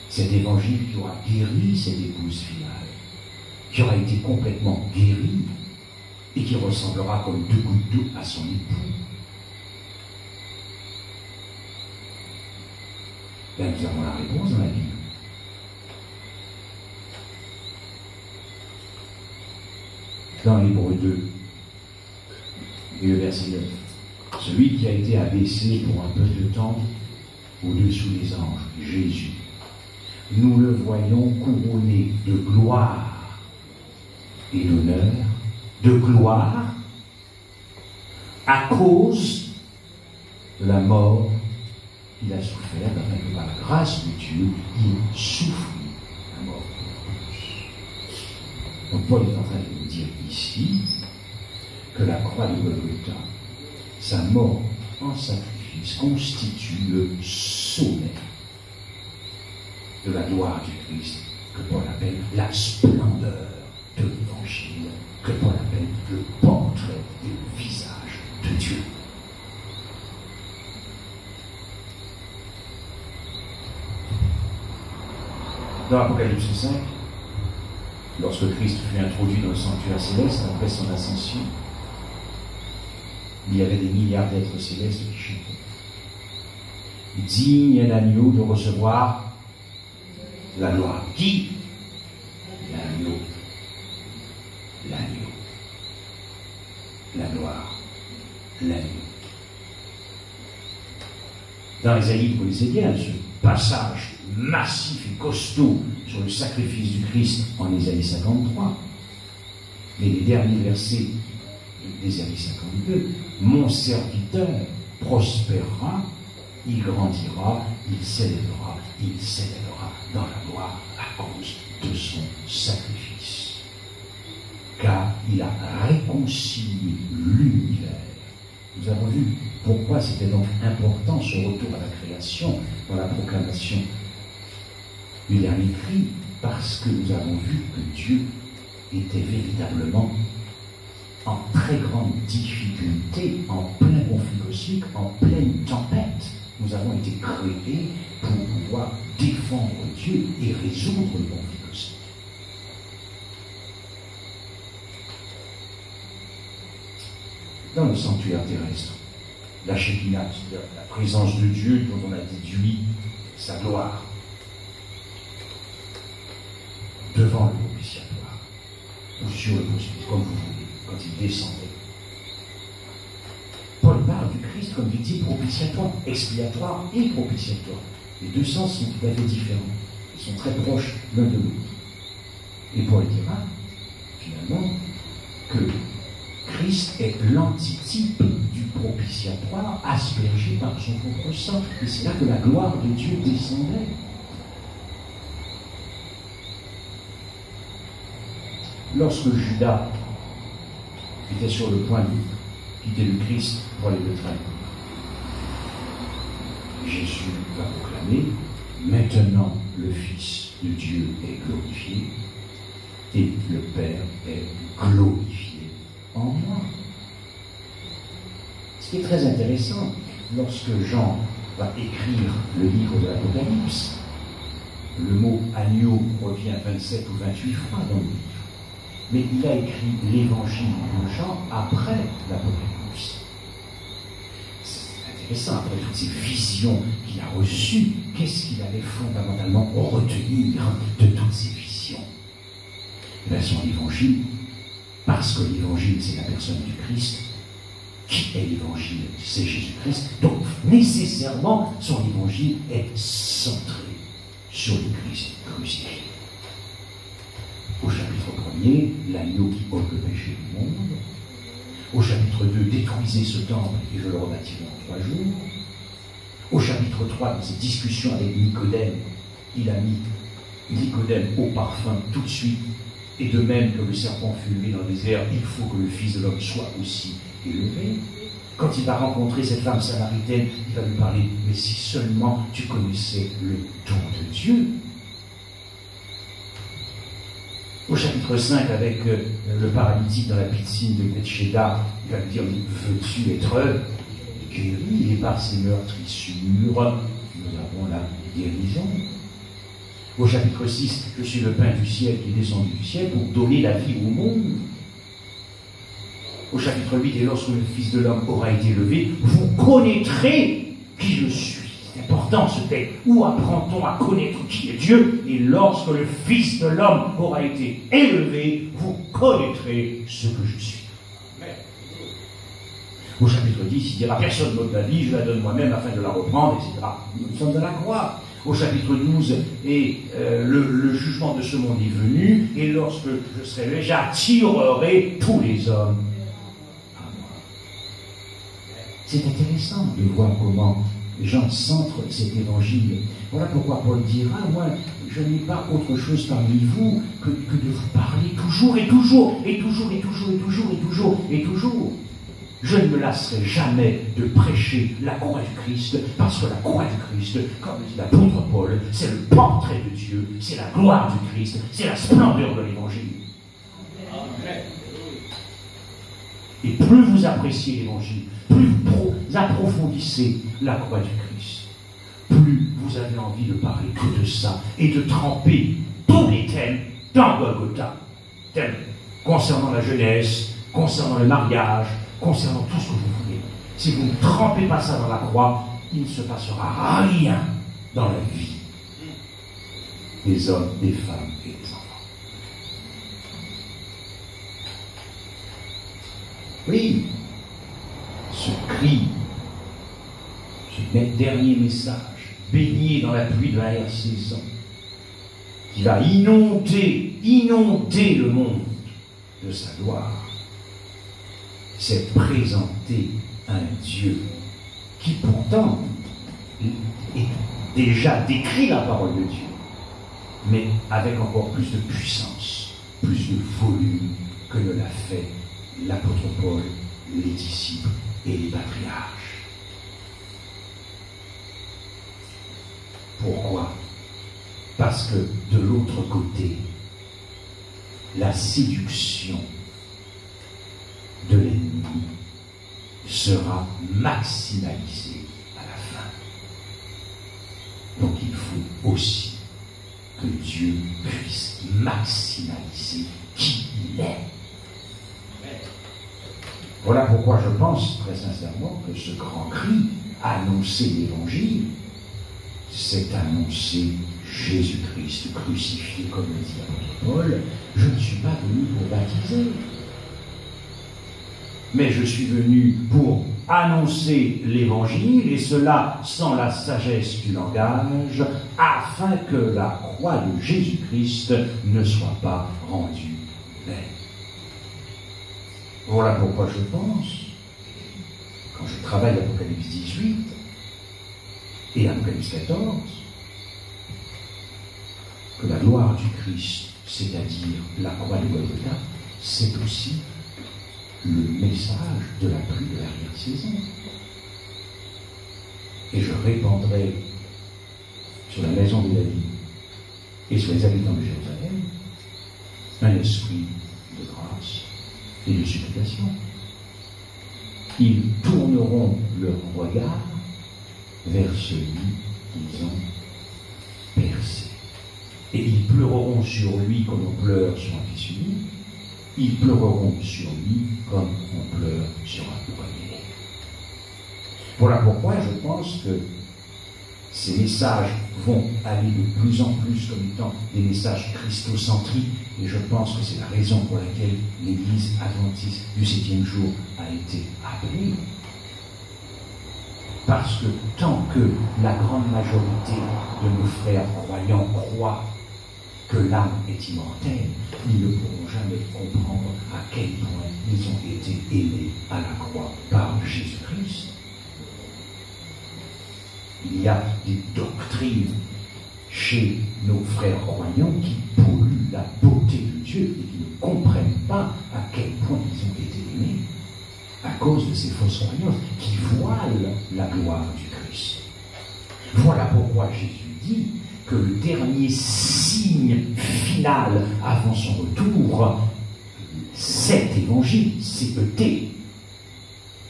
Cet évangile qui aura guéri cette épouse finale, qui aura été complètement guérie et qui ressemblera comme deux gouttes d'eau à son époux. Là, nous avons la réponse dans la Bible. Dans Hébreux 2, et le verset 9. Celui qui a été abaissé pour un peu de temps au-dessous des anges, Jésus, nous le voyons couronné de gloire et d'honneur, de gloire, à cause de la mort qu'il a souffert, afin que par la grâce de Dieu, il souffrit la mort pour tous. Donc Paul est en train de nous dire ici que la croix de Golgotha, sa mort en sacrifice, constitue le sommet de la gloire du Christ, que Paul appelle la splendeur de l'Évangile, que Paul appelle le portrait et le visage de Dieu. Dans Apocalypse 5, lorsque Christ fut introduit dans le sanctuaire céleste après son ascension, il y avait des milliards d'êtres célestes qui chantaient. Digne est l'agneau de recevoir la gloire. Qui? L'agneau. L'agneau. La gloire. L'agneau. Dans Ésaïe, vous connaissez bien ce passage massif et costaud sur le sacrifice du Christ en Ésaïe 53. Mais les derniers versets d'Ésaïe 52, mon serviteur prospérera, il grandira, il s'élèvera dans la gloire à cause de son sacrifice. Car il a réconcilié l'univers. Nous avons vu pourquoi c'était donc important ce retour à la création dans la proclamation du dernier cri, parce que nous avons vu que Dieu était véritablement en très grande difficulté, en plein conflit cosmique, en pleine tempête. Nous avons été créés pour pouvoir défendre Dieu et résoudre le conflit cosmique. Dans le sanctuaire terrestre, la Shekinah, c'est-à-dire la présence de Dieu dont on a déduit sa gloire, devant le propitiatoire, ou sur le propitiatoire, comme vous voulez, quand il descendait. Paul parle du Christ comme victime propitiatoire, expiatoire et propitiatoire. Les deux sens sont tout à fait différents. Ils sont très proches l'un de l'autre. Et Paul dira, finalement, que Christ est l'antitype du propitiatoire aspergé par son propre sang. Et c'est là que la gloire de Dieu descendait. Lorsque Judas était sur le point de quitter le Christ pour aller le traîner, Jésus va proclamer, maintenant le Fils de Dieu est glorifié et le Père est glorifié en moi. Ce qui est très intéressant, lorsque Jean va écrire le livre de l'Apocalypse, le mot agneau revient 27 ou 28 fois dans le livre. Mais il a écrit l'évangile de Jean après l'Apocalypse. C'est intéressant, après toutes ces visions qu'il a reçues, qu'est-ce qu'il allait fondamentalement retenir de toutes ces visions? Eh bien, son évangile, parce que l'évangile c'est la personne du Christ, qui est l'évangile? C'est Jésus-Christ. Donc, nécessairement, son évangile est centré sur le Christ crucifié. Au chapitre 1er, l'agneau qui ôte le péché du monde. Au chapitre 2, détruisez ce temple et je le rebâtirai en 3 jours. Au chapitre 3, dans cette discussion avec Nicodème, il a mis Nicodème au parfum tout de suite. Et de même que le serpent fut élevé dans le désert, il faut que le Fils de l'homme soit aussi élevé. Quand il va rencontrer cette femme samaritaine, il va lui parler, mais si seulement tu connaissais le don de Dieu. Au chapitre 5, avec le paralytique dans la piscine de Bethshéda, il va lui dire, veux-tu être guéri? Et par ces meurtrissures, nous avons la guérison. Au chapitre 6, je suis le pain du ciel qui est descendu du ciel pour donner la vie au monde. Au chapitre 8, et lorsque le Fils de l'homme aura été levé, vous connaîtrez qui je suis. C'est important ce texte. Où apprend-on à connaître qui est Dieu? Et lorsque le Fils de l'homme aura été élevé, vous connaîtrez ce que je suis. Au chapitre 10, il dira, personne n'ôte la vie, je la donne moi-même afin de la reprendre, etc. Nous sommes à la croix. Au chapitre 12, et le jugement de ce monde est venu, et lorsque je serai levé, j'attirerai tous les hommes à moi. C'est intéressant de voir comment Jean centre cet évangile. Voilà pourquoi Paul dira, moi, je n'ai pas autre chose parmi vous que de vous parler toujours et toujours, et toujours, et toujours, et toujours, et toujours, et toujours. Je ne me lasserai jamais de prêcher la croix du Christ, parce que la croix du Christ, comme dit l'apôtre Paul, c'est le portrait de Dieu, c'est la gloire du Christ, c'est la splendeur de l'Évangile. Et plus vous appréciez l'Évangile, plus vous approfondissez la croix du Christ, plus vous avez envie de parler que de ça, et de tremper tous les thèmes dans Golgotha. Thèmes concernant la jeunesse, concernant le mariage, concernant tout ce que vous voulez. Si vous ne trempez pas ça dans la croix, il ne se passera rien dans la vie des hommes, des femmes et des enfants. Oui, ce cri, ce dernier message, baigné dans la pluie de la saison, qui va inonder le monde de sa gloire, c'est présenter un Dieu qui pourtant est déjà décrit la parole de Dieu, mais avec encore plus de puissance, plus de volume que ne l'a fait l'apôtre Paul, les disciples et les patriarches. Pourquoi? Parce que de l'autre côté, la séduction de l'ennemi sera maximalisée à la fin. Donc il faut aussi que Dieu puisse maximaliser qui il est. Voilà pourquoi je pense très sincèrement que ce grand cri, annoncer l'Évangile, c'est annoncer Jésus-Christ crucifié, comme le dit l'apôtre Paul. Je ne suis pas venu pour baptiser, mais je suis venu pour annoncer l'Évangile, et cela sans la sagesse du langage, afin que la croix de Jésus-Christ ne soit pas rendue vaine. Voilà pourquoi je pense, quand je travaille l'Apocalypse 18 et l'Apocalypse 14, que la gloire du Christ, c'est-à-dire la croix de Golgotha, c'est aussi le message de la pluie de l'arrière-saison. Et je répandrai sur la maison de David et sur les habitants de Jérusalem un esprit de grâce et de supplication. ils tourneront leur regard vers celui qu'ils ont percé. Et ils pleureront sur lui comme on pleure sur un fils unique. Ils pleureront sur lui comme on pleure sur un premier-né. Voilà pourquoi je pense que ces messages vont aller de plus en plus comme étant des messages christocentriques, et je pense que c'est la raison pour laquelle l'Église adventiste du 7e jour a été appelée. Parce que tant que la grande majorité de nos frères croyants croient que l'âme est immortelle, ils ne pourront jamais comprendre à quel point ils ont été aimés à la croix par Jésus-Christ. Il y a des doctrines chez nos frères croyants qui polluent la beauté de Dieu et qui ne comprennent pas à quel point ils ont été aimés à cause de ces fausses croyances qui voilent la gloire du Christ. Voilà pourquoi Jésus dit que le dernier signe final avant son retour, cet évangile, CET,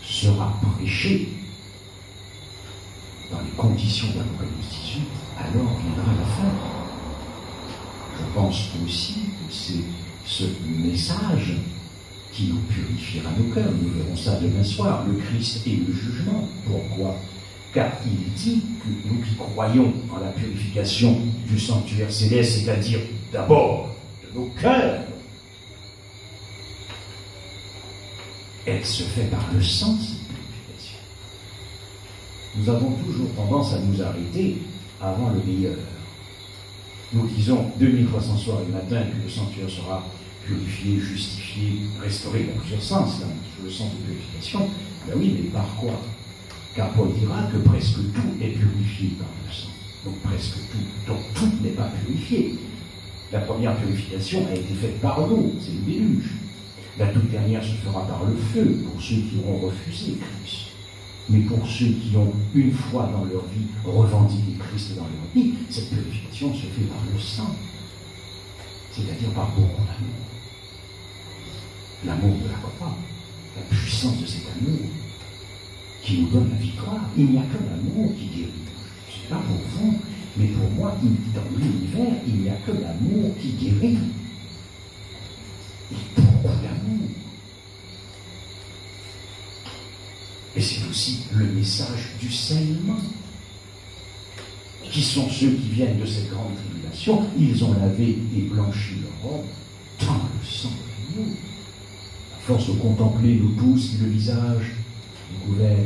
sera prêché dans les conditions d'Apocalypse 18, alors viendra la fin. Je pense aussi que c'est ce message qui nous purifiera nos cœurs. Nous verrons ça demain soir, le Christ et le jugement. Pourquoi ? Car il dit que nous qui croyons en la purification du sanctuaire céleste, c'est-à-dire d'abord de nos cœurs, elle se fait par le sang, cette purification. Nous avons toujours tendance à nous arrêter avant le meilleur. Nous disons 2300 soirs et matin que le sanctuaire sera purifié, justifié, restauré dans plusieurs sens, là, sur le sens de purification. Ben oui, mais par quoi ? Car Paul dira que presque tout est purifié par le sang. Donc presque tout. Donc tout n'est pas purifié. La première purification a été faite par l'eau, c'est le déluge. La toute dernière se fera par le feu, pour ceux qui auront refusé Christ. Mais pour ceux qui ont, une fois dans leur vie, revendiqué Christ dans leur vie, cette purification se fait par le sang. C'est-à-dire par beaucoup d'amour. L'amour de la croix, la puissance de cet amour qui nous donne la victoire. Il n'y a que l'amour qui guérit. Je ne sais pas pour vous, mais pour moi, dans l'univers, il n'y a que l'amour qui guérit. Et beaucoup d'amour. Et c'est aussi le message du saignement. Qui sont ceux qui viennent de cette grande tribulation? Ils ont lavé et blanchi leur robe dans le sang de l'agneau. À force de contempler nos pouces et le visage couvert,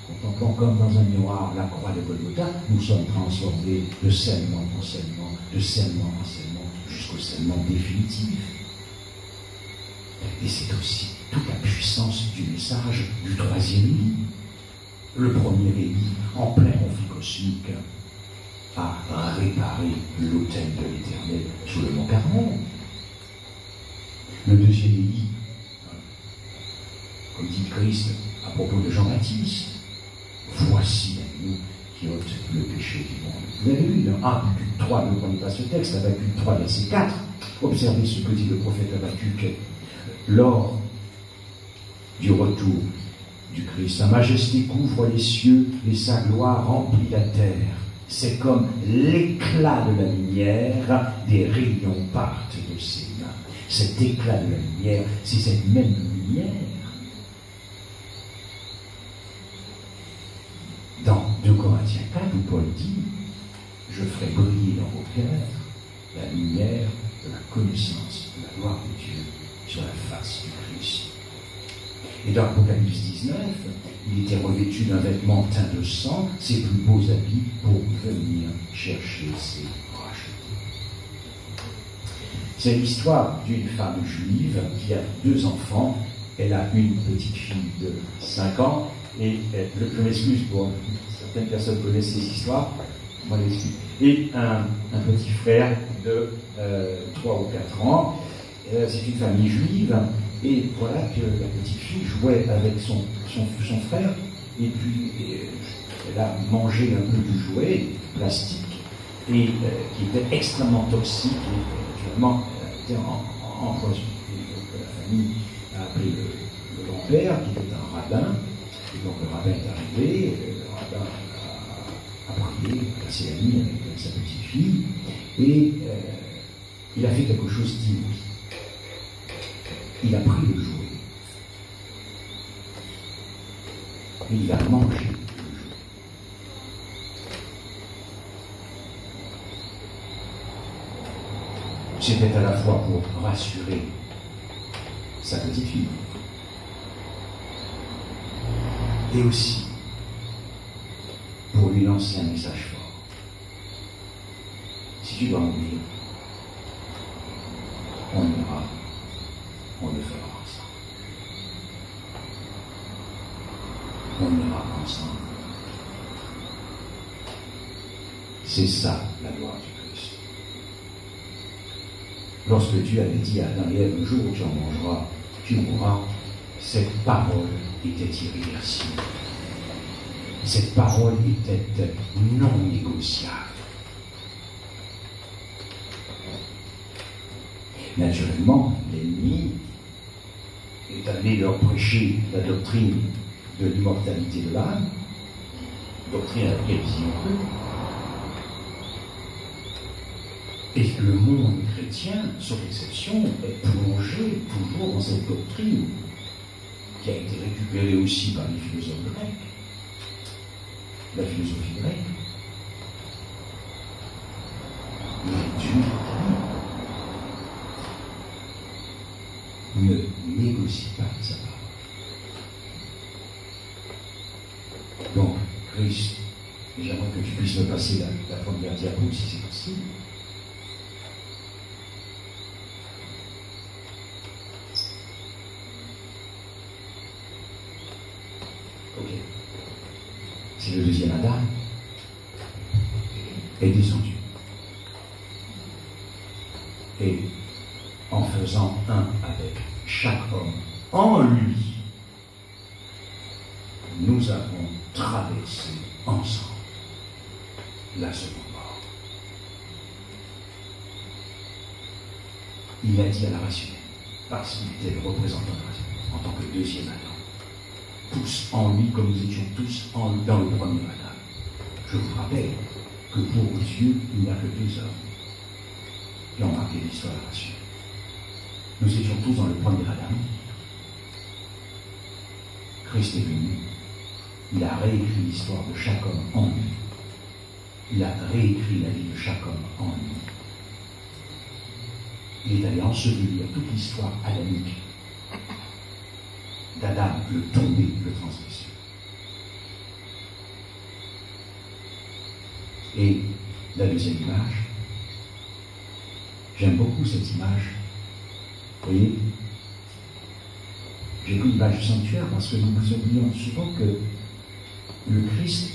contemplant comme dans un miroir la croix de Golgotha, nous sommes transformés de saignement en saignement, de saignement en saignement, jusqu'au saignement définitif. Et c'est aussi toute la puissance du message du troisième Élie. Le premier Élie, en plein conflit cosmique, a réparé l'autel de l'Éternel sous le mont Carmel. Le deuxième Élie, comme dit Christ à propos de Jean-Baptiste, voici l'agneau qui ôte le péché du monde. Vous avez lu dans Habacuc 3, ne prenez pas ce texte, Habacuc 3, verset 4, observez ce que dit le prophète Habacuc lors du retour du Christ. Sa majesté couvre les cieux et sa gloire remplit la terre. C'est comme l'éclat de la lumière, des rayons partent de ses mains. Cet éclat de la lumière, c'est cette même lumière. Dans 2 Corinthiens 4, où Paul dit « Je ferai briller dans vos cœurs la lumière de la connaissance de la gloire de Dieu sur la face du Christ. » Et dans Apocalypse 19, il était revêtu d'un vêtement teint de sang, ses plus beaux habits, pour venir chercher ses rachetés. C'est l'histoire d'une femme juive qui a 2 enfants. Elle a une petite fille de 5 ans, et je m'excuse pour certaines personnes connaissent ces histoires, moi l'excuse. Et un petit frère de 3 ou 4 ans. C'est une famille juive. Et voilà que la petite fille jouait avec son frère, et puis elle a mangé un peu du jouet plastique, et qui était extrêmement toxique, et finalement était empoisonné. Donc la famille a appelé le grand-père, qui était un rabbin, Et donc le rabbin est arrivé, le rabbin a prié, a passé la nuit avec sa petite fille, et il a fait quelque chose d'inouï. Il a pris le jouet. Et il a mangé le jouet. C'était à la fois pour rassurer sa petite fille et aussi pour lui lancer un message fort. Si tu dois mourir, on ira, on le fera ensemble. On ira ensemble. C'est ça la gloire du Christ. Lorsque Dieu avait dit à Adam et Ève, le jour où tu en mangeras, tu mourras, cette parole était irréversible. Cette parole était non négociable. Naturellement, l'ennemi est allé leur prêcher la doctrine de l'immortalité de l'âme, doctrine à laquelle ils y ont cru. Et le monde chrétien, sauf exception, est plongé toujours dans cette doctrine qui a été récupérée aussi par les philosophes grecs, la philosophie grecque. Mais Dieu ne négocie pas sa parole. Donc, Christ, et j'aimerais que tu puisses me passer la première diapo si c'est possible. C'est le deuxième Adam, est descendu. Et en faisant un avec chaque homme en lui, nous avons traversé ensemble la seconde mort. Il a dit à la race humaine, parce qu'il était le représentant de la race humaine, en tant que deuxième Adam, tous en lui comme nous étions tous dans le premier Adam. Je vous rappelle que pour Dieu, il n'y a que deux hommes qui ont marqué l'histoire de la race humaine. Nous étions tous dans le premier Adam. Christ est venu. Il a réécrit l'histoire de chaque homme en lui. Il a réécrit la vie de chaque homme en lui. Il est allé ensevelir toute l'histoire adamique d'Adam, le tombé, le transgresseur. Et la deuxième image, j'aime beaucoup cette image. Vous voyez, j'ai pris l'image du sanctuaire parce que nous nous oublions souvent que le Christ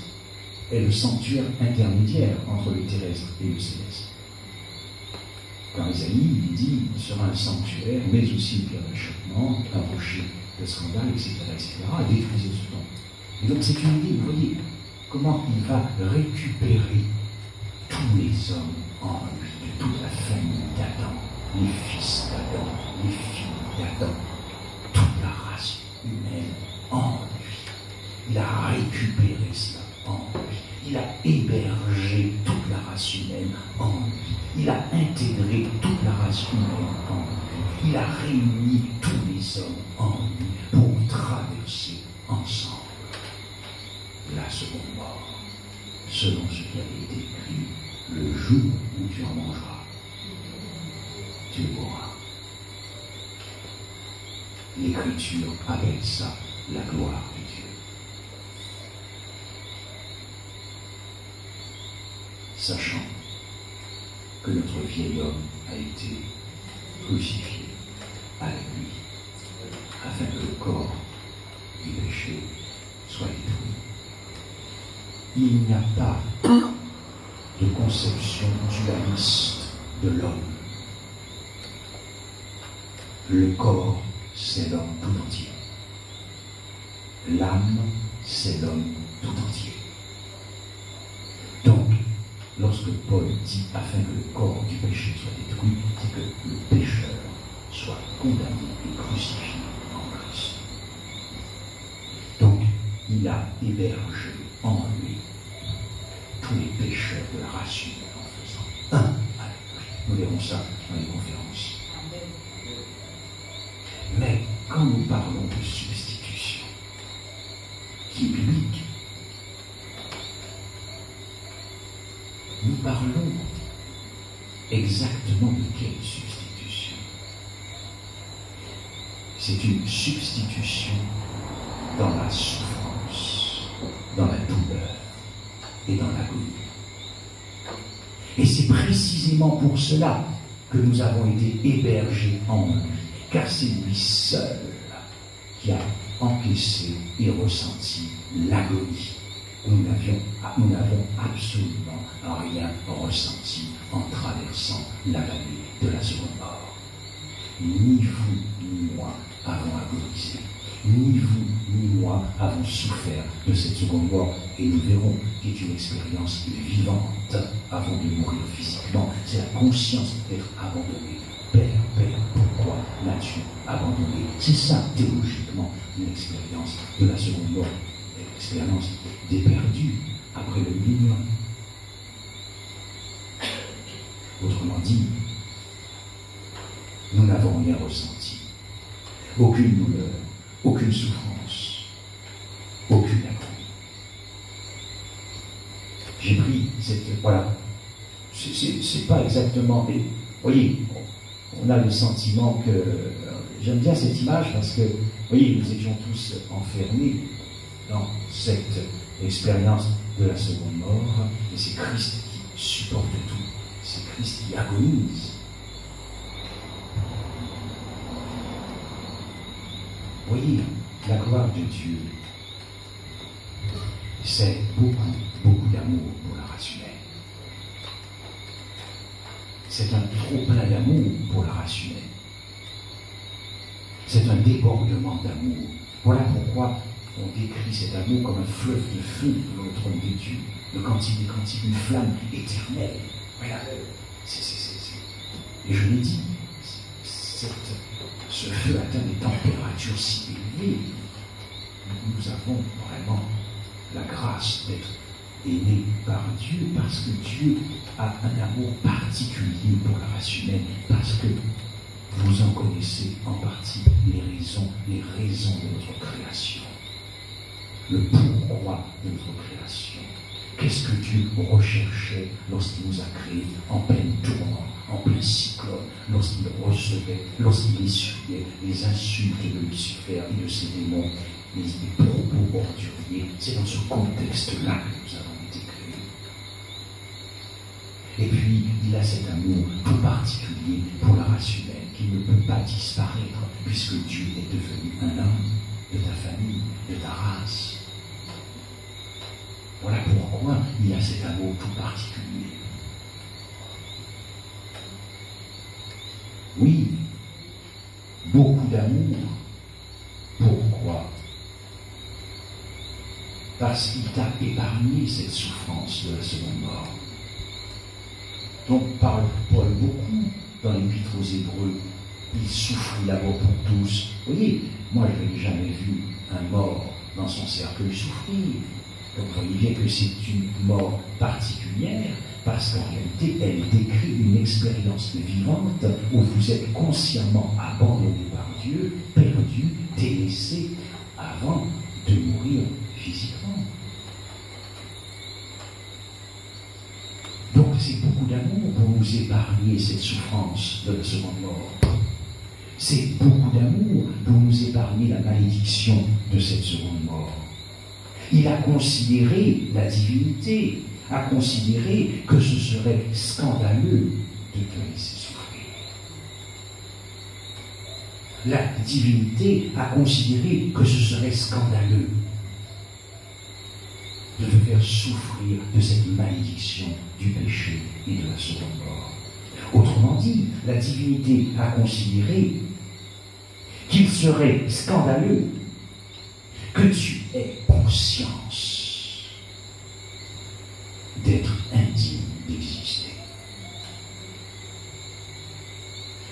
est le sanctuaire intermédiaire entre le terrestre et le céleste. Dans Isaïe, il dit il sera un sanctuaire, mais aussi une pierre d'achoppement, un rocher de scandale, etc., et détruisez ce temps. Et donc c'est une idée, vous voyez, comment il va récupérer tous les hommes en lui, de toute la famille d'Adam, les fils d'Adam, les filles d'Adam, toute la race humaine en lui. Il a récupéré cela en lui. Il a hébergé toute la race humaine en lui. Il a intégré toute la race humaine en lui. Il a réuni tous les hommes en lui pour traverser ensemble la seconde mort, selon ce qui avait été écrit, le jour où tu en mangeras, tu mourras. L'Écriture appelle ça la gloire de Dieu. Sachant que notre vieil homme a été crucifié avec lui, afin que le corps du péché soit détruit. Il n'y a pas de conception dualiste de l'homme. Le corps, c'est l'homme tout entier. L'âme, c'est l'homme tout entier. Donc, lorsque Paul dit afin que le corps du péché soit détruit, c'est que le pécheur soit condamné et crucifié en Christ. Donc, il a hébergé en lui tous les pécheurs de la race humaine en faisant un avec lui. Nous verrons ça dans les conférences. Mais quand nous parlons de substitution, qui est biblique, nous parlons exactement de quelle substitution? C'est une substitution dans la souffrance, dans la douleur et dans l'agonie. Et c'est précisément pour cela que nous avons été hébergés en lui, car c'est lui seul qui a encaissé et ressenti l'agonie. Nous n'avons absolument rien ressenti en traversant la vallée de la seconde mort. Ni vous, ni moi avons agonisé. Ni vous, ni moi avons souffert de cette seconde mort. Et nous verrons qu'il est une expérience vivante avant de mourir physiquement. C'est la conscience d'être abandonné. Père, pourquoi m'as-tu abandonné? C'est ça, théologiquement, une expérience de la seconde mort. L'expérience des perdus après le millénium. Autrement dit, nous n'avons rien ressenti. Aucune douleur, aucune souffrance, aucune agonie. J'ai pris cette... Voilà. C'est pas exactement... Mais, voyez, on a le sentiment que... J'aime bien cette image parce que, voyez, nous étions tous enfermés dans cette expérience de la seconde mort, et c'est Christ qui supporte tout. C'est Christ qui agonise. Voyez, la gloire de Dieu, c'est beaucoup d'amour pour la race humaine. C'est un trop-plein d'amour pour la race humaine. C'est un débordement d'amour. Voilà pourquoi on décrit cet amour comme un fleuve de feu dans le trône de Dieu, le cantique des cantiques, une flamme éternelle. Voilà. Et je l'ai dit, ce feu atteint des températures si élevées. Nous avons vraiment la grâce d'être aimés par Dieu, parce que Dieu a un amour particulier pour la race humaine, parce que vous en connaissez en partie les raisons de notre création. Le pourquoi de notre création. Qu'est-ce que Dieu recherchait lorsqu'il nous a créés en pleine tourmente, en plein cyclone, lorsqu'il essuyait les insultes de Lucifer et de ses démons, les propos orduriers? C'est dans ce contexte-là que nous avons été créés. Et puis, il a cet amour tout particulier pour la race humaine qui ne peut pas disparaître, puisque Dieu est devenu un homme de ta famille, de ta race. Voilà pourquoi il a cet amour tout particulier. Oui, beaucoup d'amour. Pourquoi? Parce qu'il t'a épargné cette souffrance de la seconde mort. Donc parle Paul beaucoup dans l'Épître aux Hébreux. Il souffrit d'abord pour tous. Vous voyez, moi je n'ai jamais vu un mort dans son cercueil souffrir. Donc vous voyez bien que c'est une mort particulière, parce qu'en réalité, elle décrit une expérience vivante où vous êtes consciemment abandonné par Dieu, perdu, délaissé, avant de mourir physiquement. Donc c'est beaucoup d'amour pour nous épargner cette souffrance de la seconde mort. C'est beaucoup d'amour pour nous épargner la malédiction de cette seconde mort. Il a considéré la divinité, a considéré que ce serait scandaleux de te laisser souffrir. La divinité a considéré que ce serait scandaleux de te faire souffrir de cette malédiction du péché et de la seconde mort. Autrement dit, la divinité a considéré qu'il serait scandaleux que tu aies conscience d'être indigne d'exister.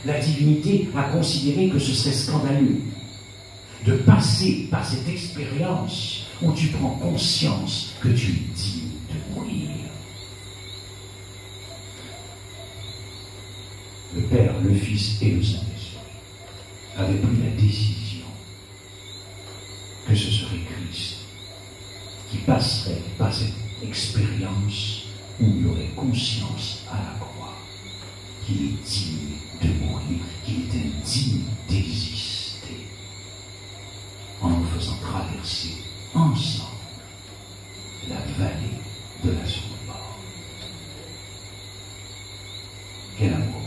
La divinité a considéré que ce serait scandaleux de passer par cette expérience où tu prends conscience que tu es digne de mourir. Le Père, le Fils et le Saint-Esprit avaient pris la décision que ce serait Christ qui passerait par cette expérience où il aurait conscience à la croix qu'il est digne de mourir, qu'il est indigne d'exister, en nous faisant traverser ensemble la vallée de la seconde mort. Quel amour!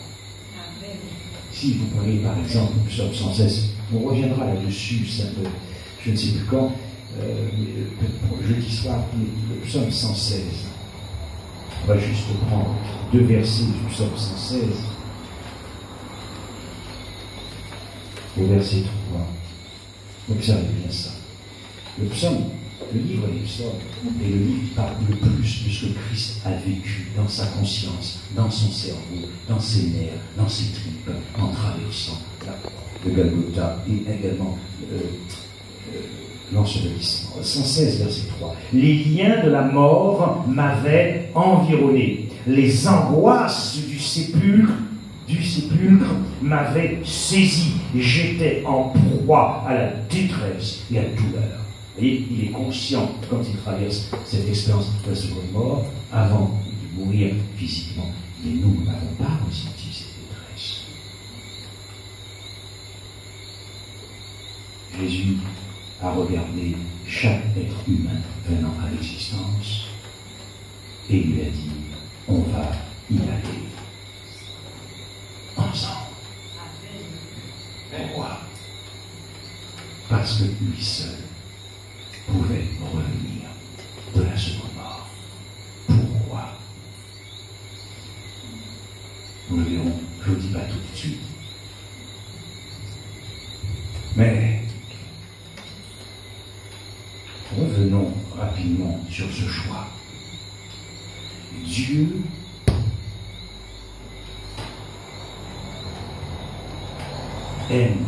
Si vous prenez par exemple le psaume 116, on reviendra là-dessus, je ne sais plus quand, pour le jeudi soir, le psaume 116. On va juste prendre 2 versets du psaume 116. Au verset 3. Observez bien ça. Le livre des psaumes est le livre qui parle le plus de ce que Christ a vécu dans sa conscience, dans son cerveau, dans ses nerfs, dans ses tripes, en traversant le Golgotha et également l'ensevelissement. 116, verset 3. Les liens de la mort m'avaient environné. Les angoisses du sépulcre m'avaient saisi. J'étais en proie à la détresse et à la douleur. Et il est conscient, quand il traverse cette expérience de la seconde mort, avant de mourir physiquement. Mais nous n'avons pas ressenti cette détresse. Jésus a regardé chaque être humain venant à l'existence et il lui a dit, on va y aller ensemble. Pourquoi? Parce que lui seul pouvait revenir de la seconde mort. Pourquoi? Nous le verrons, je ne le dis pas tout de suite. Mais revenons rapidement sur ce choix. Dieu aime.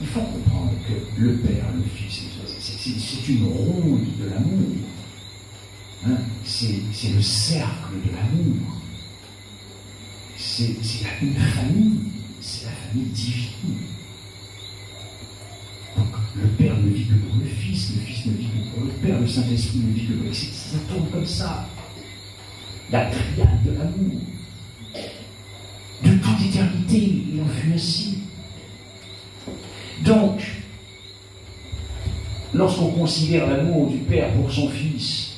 Il faut comprendre que le Père, le Fils, c'est une ronde de l'amour. Hein? C'est le cercle de l'amour. C'est une famille. C'est la famille divine. Donc le Père ne vit que pour le Fils ne vit que pour le Père, le Saint-Esprit ne vit que pour le Fils. Ça tombe comme ça. La triade de l'amour. De toute éternité, il en fut ainsi. Donc, lorsqu'on considère l'amour du Père pour son Fils,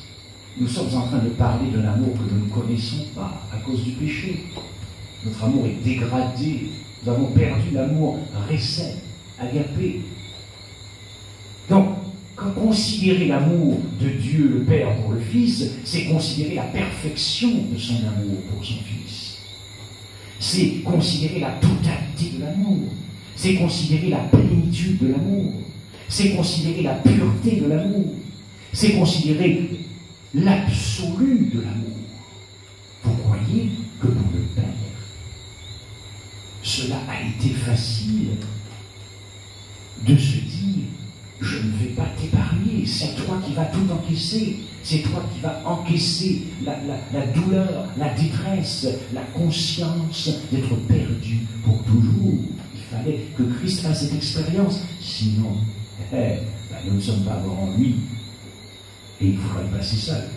nous sommes en train de parler d'un amour que nous ne connaissons pas à cause du péché. Notre amour est dégradé. Nous avons perdu l'amour récent, agapé. Donc, considérer l'amour de Dieu le Père pour le Fils, c'est considérer la perfection de son amour pour son Fils. C'est considérer la totalité de l'amour. C'est considérer la plénitude de l'amour. C'est considérer la pureté de l'amour. C'est considérer l'absolu de l'amour. Vous croyez que pour le Père, cela a été facile de se dire « Je ne vais pas t'épargner, c'est toi qui vas tout encaisser, c'est toi qui vas encaisser la douleur, la détresse, la conscience d'être perdu pour toujours. » Il fallait que Christ fasse cette expérience, sinon, nous ne sommes pas morts en lui, et il faudra y passer seul.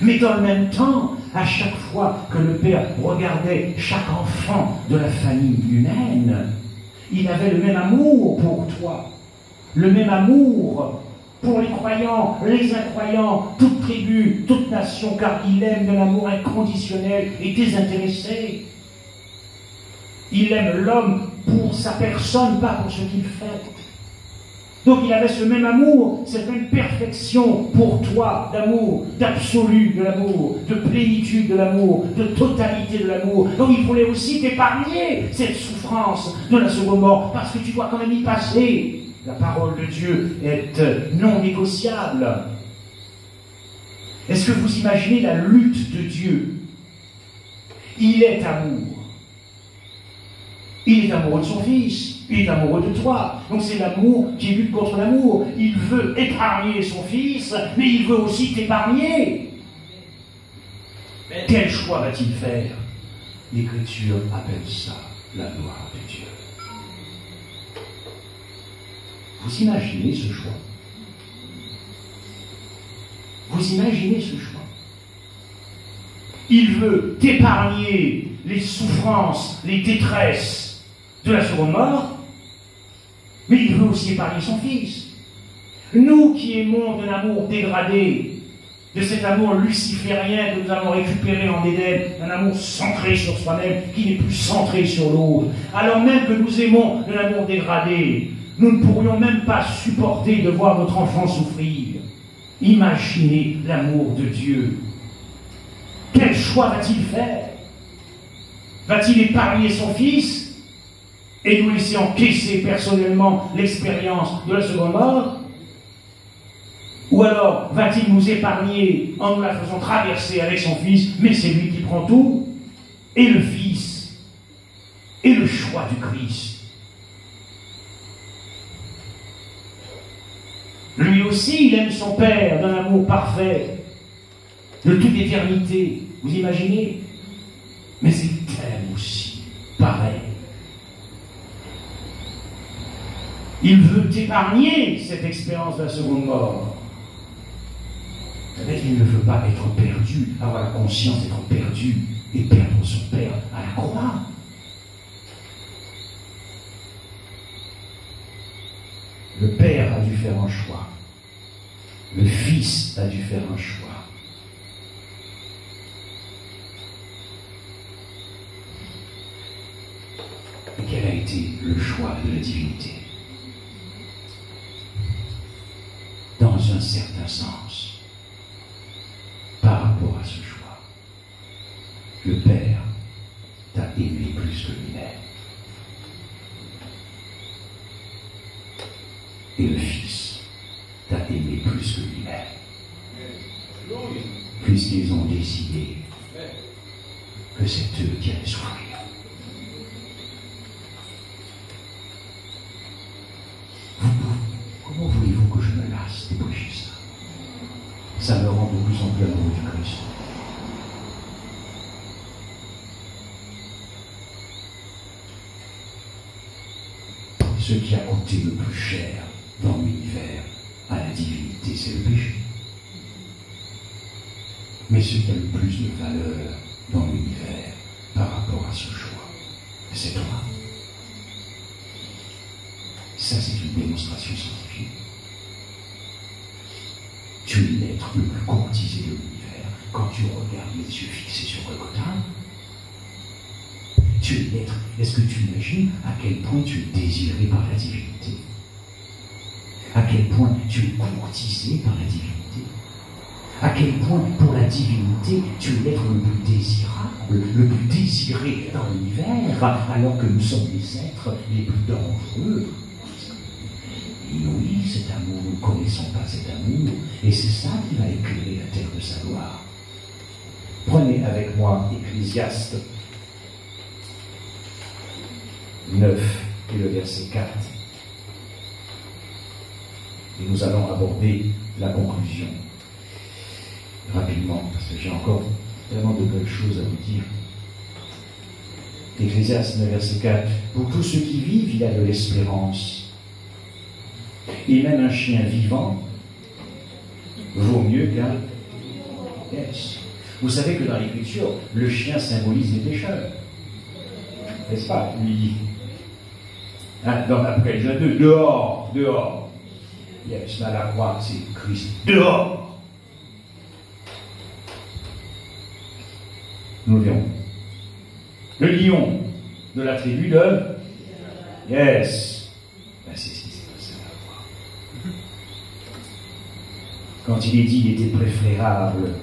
Mais dans le même temps, à chaque fois que le Père regardait chaque enfant de la famille humaine, il avait le même amour pour toi, le même amour pour les croyants, les incroyants, toute tribu, toute nation, car il aime de l'amour inconditionnel et désintéressé. Il aime l'homme pour sa personne, pas pour ce qu'il fait. Donc il avait ce même amour, cette même perfection pour toi d'amour, d'absolu de l'amour, de plénitude de l'amour, de totalité de l'amour. Donc il voulait aussi t'épargner cette souffrance de la seconde mort, parce que tu dois quand même y passer. La parole de Dieu est non négociable. Est-ce que vous imaginez la lutte de Dieu? Il est amour. Il est amoureux de son Fils. Il est amoureux de toi. Donc c'est l'amour qui lutte contre l'amour. Il veut épargner son fils, mais il veut aussi t'épargner. Mais quel choix va-t-il faire? L'Écriture appelle ça la gloire de Dieu. Vous imaginez ce choix? Vous imaginez ce choix? Il veut t'épargner les souffrances, les détresses de la seconde mort, mais il veut aussi épargner son fils. Nous qui aimons de l'amour dégradé, de cet amour luciférien que nous avons récupéré en Éden, un amour centré sur soi-même, qui n'est plus centré sur l'autre, alors même que nous aimons de l'amour dégradé, nous ne pourrions même pas supporter de voir notre enfant souffrir. Imaginez l'amour de Dieu. Quel choix va-t-il faire? Va-t-il épargner son fils et nous laisser encaisser personnellement l'expérience de la seconde mort? Ou alors va-t-il nous épargner en nous la faisant traverser avec son fils, mais c'est lui qui prend tout? Et le fils et le choix du Christ. Lui aussi, il aime son Père d'un amour parfait, de toute éternité. Vous imaginez? Mais il t'aime aussi, pareil. Il veut t'épargner cette expérience de la seconde mort. Mais il ne veut pas être perdu, avoir la conscience d'être perdu et perdre son Père à la croix. Le Père a dû faire un choix. Le Fils a dû faire un choix. Et quel a été le choix de la divinité? Dans un certain sens, par rapport à ce choix, le Père t'a aimé plus que lui-même. Et le Fils t'a aimé plus que lui-même. Puisqu'ils ont décidé que c'est eux qui allaient souffrir. Comment voulez-vous que je me lasse de prêcher ça? Ça me rend de plus en plus amoureux du Christ. Ce qui a coûté le plus cher dans l'univers à la divinité, c'est le péché. Mais ce qui a le plus de valeur dans l'univers par rapport à ce choix, c'est toi. Ça, c'est une démonstration scientifique. Tu es l'être le plus courtisé de l'univers quand tu regardes les yeux fixés sur Golgotha. Tu es l'être. Est-ce que tu imagines à quel point tu es désiré par la divinité? À quel point tu es courtisé par la divinité? À quel point, pour la divinité, tu es l'être le plus désirable, le plus désiré dans l'univers, alors que nous sommes les êtres les plus dangereux. Inouï, cet amour, nous ne connaissons pas cet amour, et c'est ça qui va éclairer la terre de sa gloire. Prenez avec moi Ecclésiaste 9 et le verset 4. Et nous allons aborder la conclusion rapidement, parce que j'ai encore tellement de belles choses à vous dire. Ecclésiaste 9, verset 4. Pour tous ceux qui vivent, il y a de l'espérance. Et même un chien vivant vaut mieux qu'un... Yes. Vous savez que dans l'Écriture, le chien symbolise les pécheurs. N'est-ce pas? Lui. Dans l'Apocalypse 2, dehors, dehors. Yes, à la croix, c'est Christ. Dehors. Nous verrons. Le lion de la tribu de... Yes. Ben, c'est ce qui s'est passé à la croix. Quand il est dit qu'il était préférable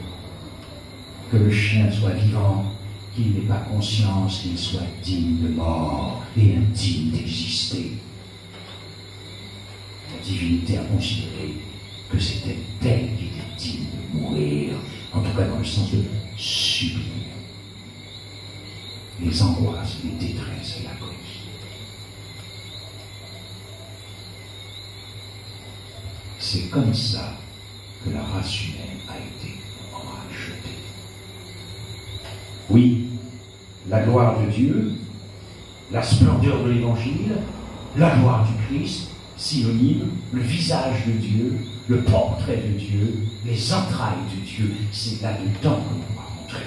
que le chien soit vivant, qu'il n'ait pas conscience qu'il soit digne de mort et indigne d'exister. La divinité a considéré que c'était elle qui était digne de mourir, en tout cas dans le sens de subir les angoisses, les détresses et la cause. C'est comme ça que la race humaine a été rachetée. Oui, la gloire de Dieu, la splendeur de l'Évangile, la gloire du Christ, synonyme, le visage de Dieu, le portrait de Dieu, les entrailles de Dieu, c'est là-dedans que l'on va rentrer.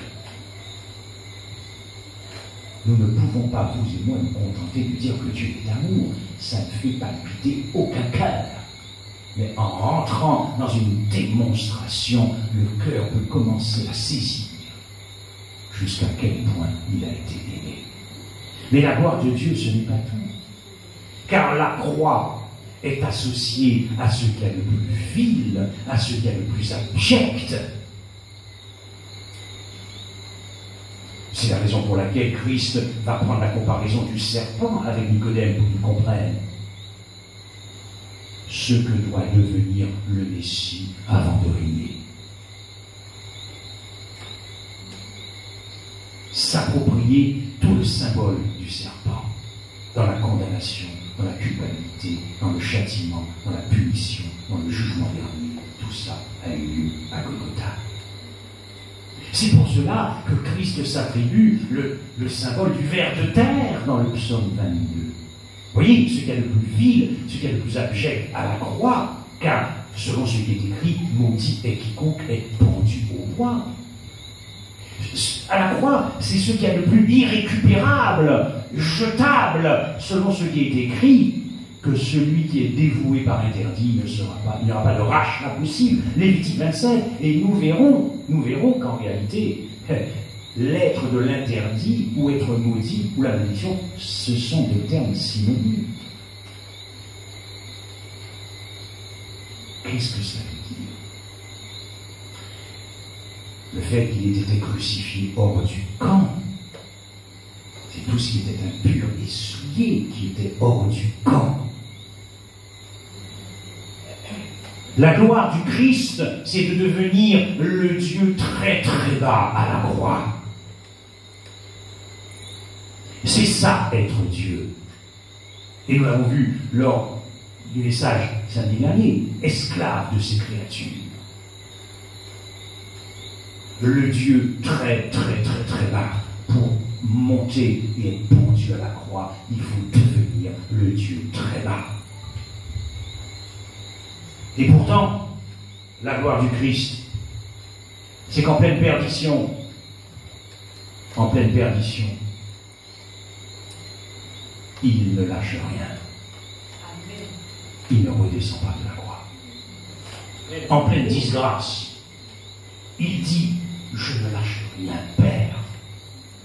Nous ne pouvons pas, vous et moi, nous contenter de dire que Dieu est amour. Ça ne fait palpiter aucun cœur. Mais en rentrant dans une démonstration, le cœur peut commencer à saisir jusqu'à quel point il a été aimé. Mais la gloire de Dieu, ce n'est pas tout. Car la croix est associée à ce qu'il y a de plus vil, à ce qu'il y a de plus abject. C'est la raison pour laquelle Christ va prendre la comparaison du serpent avec Nicodème pour qu'il comprenne ce que doit devenir le Messie avant de régner. S'approprier tout le symbole du serpent dans la condamnation, dans la culpabilité, dans le châtiment, dans la punition, dans le jugement dernier. Tout ça a eu lieu à Golgotha. C'est pour cela que Christ s'attribue le symbole du ver de terre dans le psaume 22. Vous voyez, ce qu'il y a de plus vil, ce qu'il y a de plus abject à la croix, car, selon ce qui est écrit, maudit est quiconque est pendu au bois. À la croix, c'est ce qu'il y a de plus irrécupérable, jetable, selon ce qui est écrit, que celui qui est dévoué par interdit ne sera pas, il n'y aura pas de rachat possible. Lévitique 27, et nous verrons qu'en réalité, l'être de l'interdit, ou être maudit, ou la malédiction, ce sont des termes synonymes. Qu'est-ce que ça veut dire? Le fait qu'il ait été crucifié hors du camp, c'est tout ce qui était impur et souillé qui était hors du camp. La gloire du Christ, c'est de devenir le Dieu très très bas à la croix. C'est ça, être Dieu. Et nous l'avons vu lors du message samedi dernier, esclave de ces créatures. Le Dieu très très très très bas, pour monter et être pendu à la croix, il faut devenir le Dieu très bas. Et pourtant, la gloire du Christ, c'est qu'en pleine perdition, il ne lâche rien. Il ne redescend pas de la croix. En pleine disgrâce, il dit, je ne lâche rien, Père,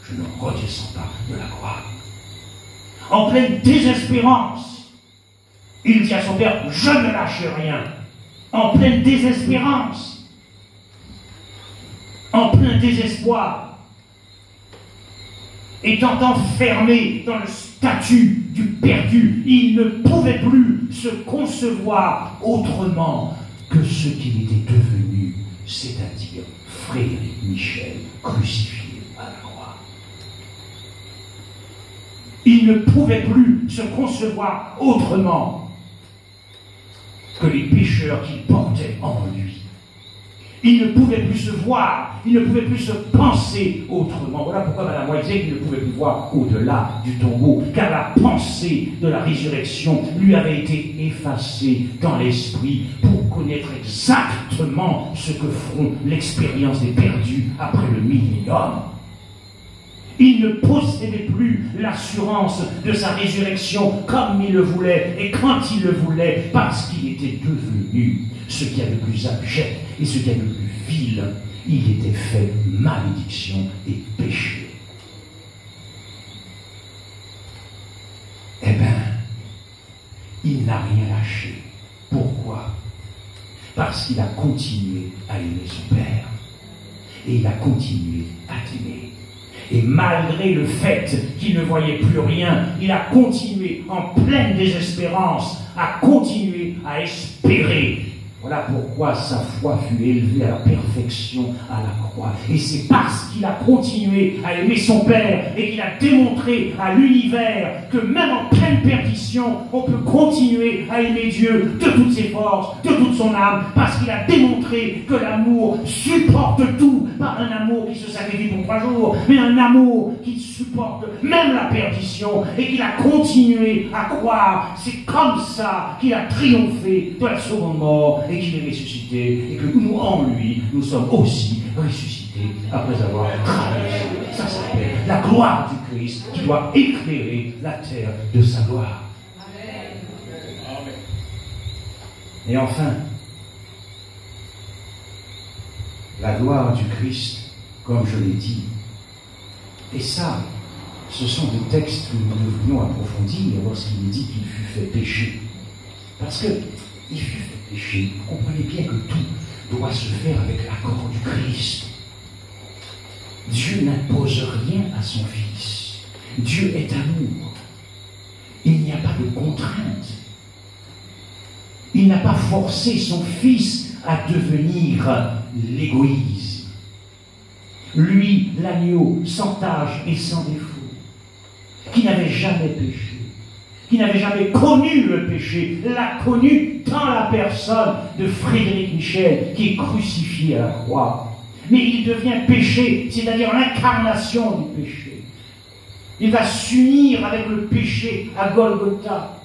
je ne redescends pas de la croix. En pleine désespérance, il dit à son Père, je ne lâche rien. En pleine désespérance, en plein désespoir, étant enfermé dans le statut du perdu, il ne pouvait plus se concevoir autrement que ce qu'il était devenu, c'est-à-dire Frédéric Michel, crucifié à la croix. Il ne pouvait plus se concevoir autrement que les pécheurs qu'il portait en lui. Il ne pouvait plus se voir, il ne pouvait plus se penser autrement. Voilà pourquoi Mme White disait qu'il ne pouvait plus voir au-delà du tombeau, car la pensée de la résurrection lui avait été effacée dans l'esprit pour connaître exactement ce que feront l'expérience des perdus après le millénium. Il ne possédait plus l'assurance de sa résurrection comme il le voulait et quand il le voulait, parce qu'il était devenu ce qu'il y a de plus abject et ce qu'il y a de plus vil. Il était fait malédiction et péché. Eh bien, il n'a rien lâché. Pourquoi? Parce qu'il a continué à aimer son Père. Et il a continué à t'aimer. Et malgré le fait qu'il ne voyait plus rien, il a continué en pleine désespérance, à continuer à espérer Voilà pourquoi sa foi fut élevée à la perfection à la croix. Et c'est parce qu'il a continué à aimer son Père et qu'il a démontré à l'univers que même en pleine perdition, on peut continuer à aimer Dieu de toutes ses forces, de toute son âme, parce qu'il a démontré que l'amour supporte tout, pas un amour qui se sacrifie pour 3 jours, mais un amour qui supporte même la perdition et qu'il a continué à croire. C'est comme ça qu'il a triomphé de la seconde mort et qu'il est ressuscité, et que nous, en lui, nous sommes aussi ressuscités après avoir traversé. Ça s'appelle la gloire du Christ qui doit éclairer la terre de sa gloire. Amen. Et enfin, la gloire du Christ, comme je l'ai dit, et ça, ce sont des textes que nous devrions approfondir lorsqu'il est dit qu'il fut fait péché. Parce que il fut fait péché. Vous comprenez bien que tout doit se faire avec l'accord du Christ. Dieu n'impose rien à son Fils. Dieu est amour. Il n'y a pas de contrainte. Il n'a pas forcé son Fils à devenir l'égoïsme. Lui, l'agneau, sans tache et sans défaut, qui n'avait jamais péché, qui n'avait jamais connu le péché, l'a connu dans la personne de Frédéric Michel, qui est crucifié à la croix. Mais il devient péché, c'est-à-dire l'incarnation du péché. Il va s'unir avec le péché à Golgotha.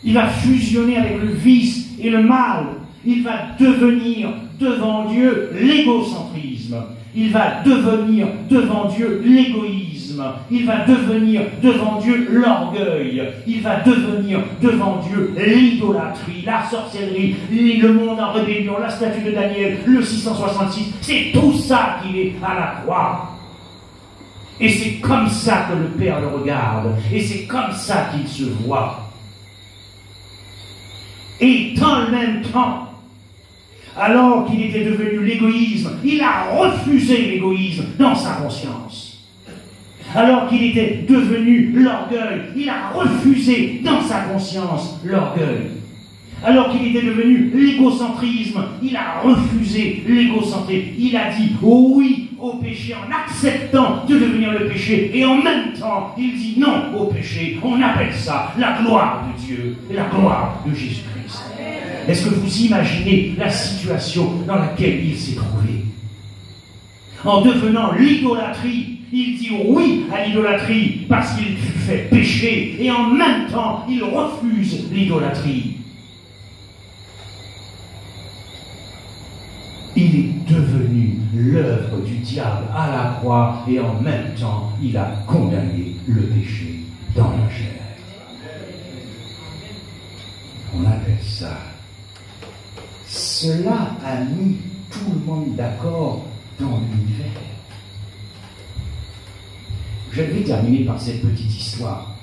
Il va fusionner avec le vice et le mal. Il va devenir devant Dieu l'égocentrisme. Il va devenir devant Dieu l'égoïsme. Il va devenir devant Dieu l'orgueil. Il va devenir devant Dieu l'idolâtrie, la sorcellerie, le monde en rébellion, la statue de Daniel, le 666. C'est tout ça qu'il est à la croix. Et c'est comme ça que le Père le regarde. Et c'est comme ça qu'il se voit. Et dans le même temps, alors qu'il était devenu l'égoïsme, il a refusé l'égoïsme dans sa conscience. Alors qu'il était devenu l'orgueil, il a refusé dans sa conscience l'orgueil. Alors qu'il était devenu l'égocentrisme, il a refusé l'égocentrisme. Il a dit oui au péché en acceptant de devenir le péché. Et en même temps, il dit non au péché. On appelle ça la gloire de Dieu et la gloire de Jésus-Christ. Est-ce que vous imaginez la situation dans laquelle il s'est trouvé? En devenant l'idolâtrie, il dit oui à l'idolâtrie parce qu'il fut fait péché, et en même temps, il refuse l'idolâtrie. Il est devenu l'œuvre du diable à la croix, et en même temps, il a condamné le péché dans la chair. On appelle ça. Cela a mis tout le monde d'accord dans l'univers. Je vais terminer par cette petite histoire.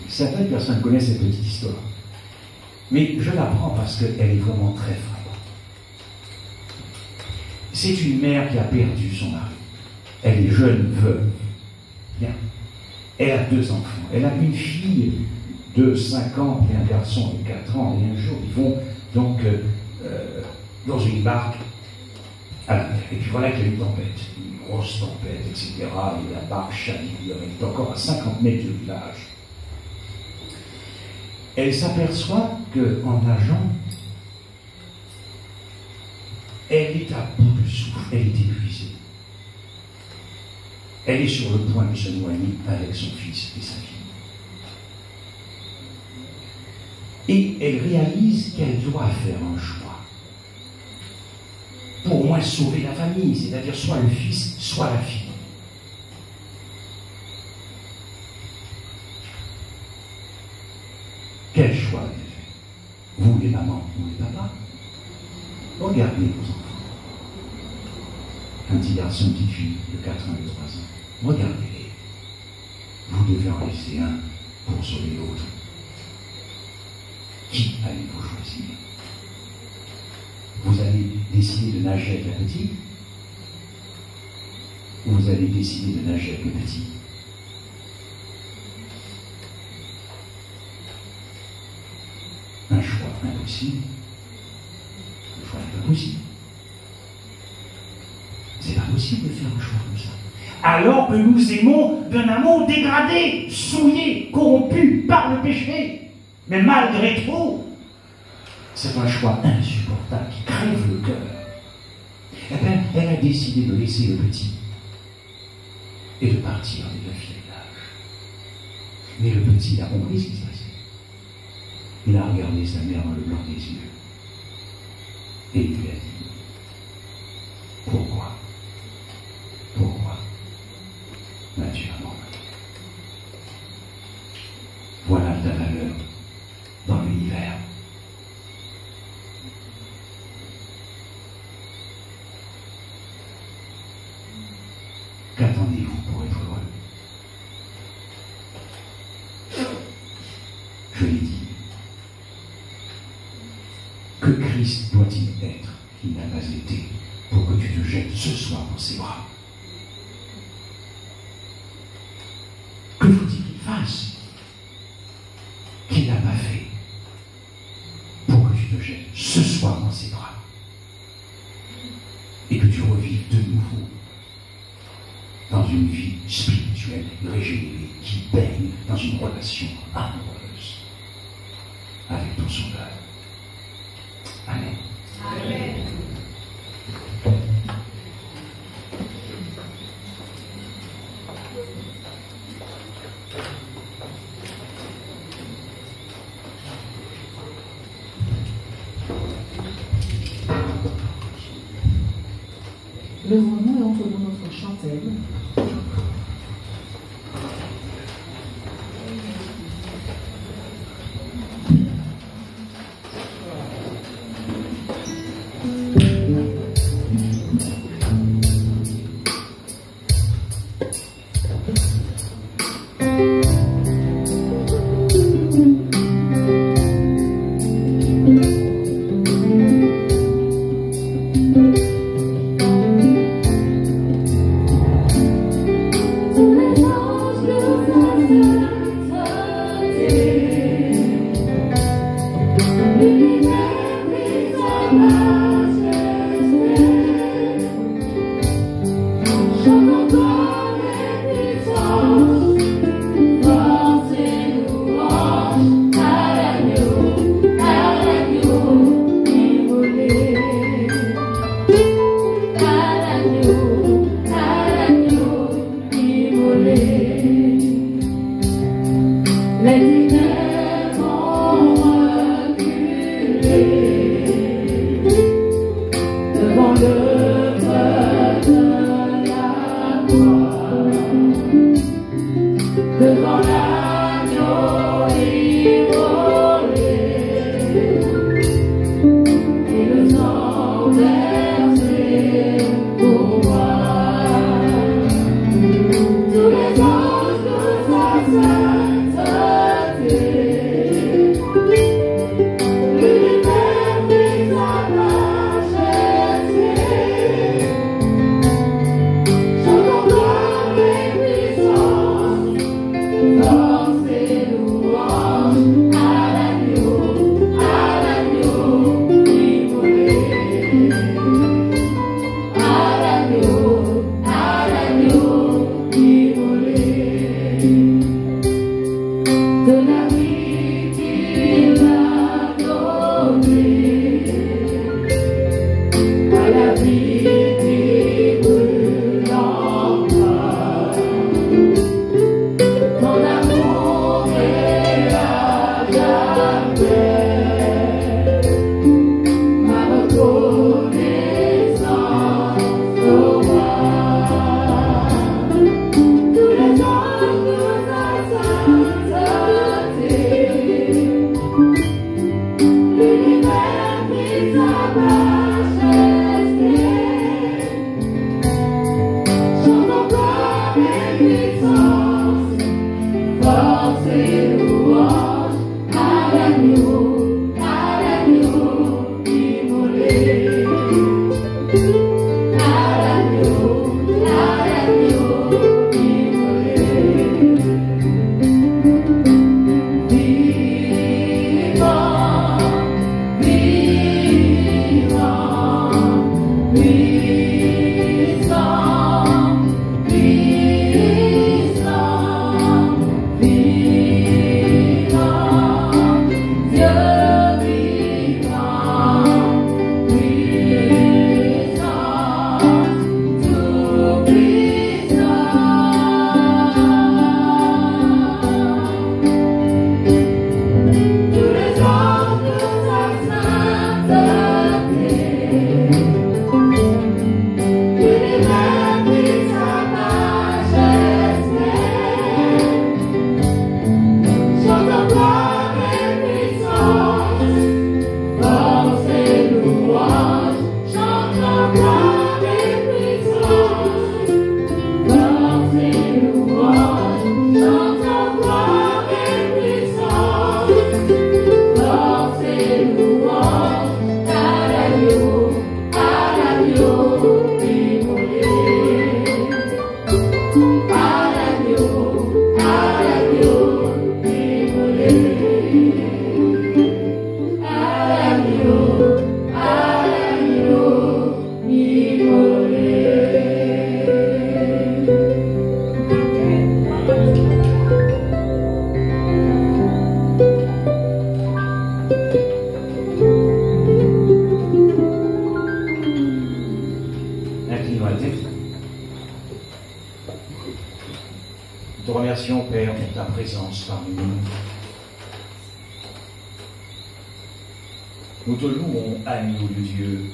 Certaines personnes connaissent cette petite histoire. Mais je la prends parce qu'elle est vraiment très frappante. C'est une mère qui a perdu son mari. Elle est jeune veuve. Bien. Elle a 2 enfants. Elle a une fille de 5 ans et un garçon de 4 ans. Et un jour, ils vont donc dans une barque à la mer. Et puis voilà qu'il y a une tempête, une grosse tempête, etc. Et la barque chavire, elle est encore à 50 mètres du village. Elle s'aperçoit qu'en nageant, elle est à bout de souffle, elle est épuisée. Elle est sur le point de se noyer avec son fils et sa fille. Et elle réalise qu'elle doit faire un choix. Pour au moins sauver la famille, c'est-à-dire soit le fils, soit la fille. Quel choix avez-vous fait? Vous les mamans, vous les papas? Regardez vos enfants. Un petit garçon, une petite fille de 4 ans et 3 ans. Regardez-les. Vous devez en laisser un pour sauver l'autre. Qui allez-vous choisir? Vous allez décider de nager avec la petite? Ou vous allez décider de nager avec le petit? Un choix impossible. possible. C'est pas possible de faire un choix comme ça. Alors que nous aimons d'un amour dégradé, souillé, corrompu par le péché. Mais malgré tout, c'est un choix insupportable qui crève le cœur. Eh bien, elle a décidé de laisser le petit et de partir avec la fille de l'âge. Mais le petit a compris ce qui se passait. Il a regardé sa mère dans le blanc des yeux et il lui a dit: pourquoi m'as-tu abandonné? Voilà ta valeur dans l'univers. Qu'attendez-vous pour être heureux? Je l'ai dit. Que Christ doit-il être qu'il n'a pas été pour que tu te jettes ce soir dans ses bras? Que faut-il qu'il fasse qu'il n'a pas fait pour que tu te jettes ce soir dans ses bras et que tu revives de nouveau dans une vie spirituelle régénérée qui baigne dans une relation amoureuse avec ton Sauveur? Amen. Amen. Levons-nous et entourons notre chantelle. Vivant, ta présence parmi nous. Nous te louons, agneau de Dieu,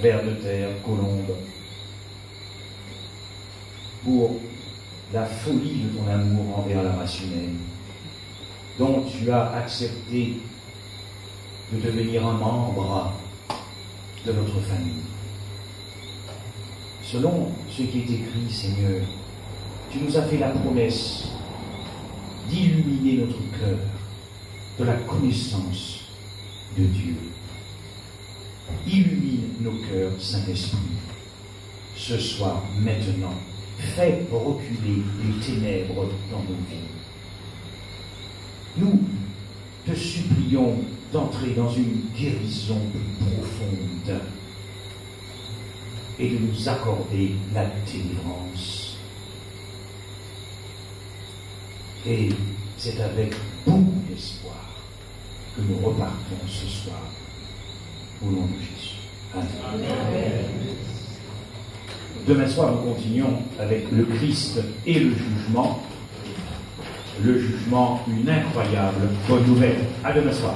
ver de terre, colombe, pour la folie de ton amour envers la race humaine, dont tu as accepté de devenir un membre de notre famille. Selon ce qui est écrit, Seigneur, tu nous as fait la promesse d'illuminer notre cœur de la connaissance de Dieu. Illumine nos cœurs, Saint-Esprit, ce soir, maintenant. Fais reculer les ténèbres dans nos vies. Nous te supplions d'entrer dans une guérison plus profonde et de nous accorder la délivrance. Et c'est avec beaucoup d'espoir que nous repartons ce soir au nom de Jésus. Amen. Demain soir, nous continuons avec le Christ et le jugement. Le jugement, une incroyable bonne nouvelle. À demain soir.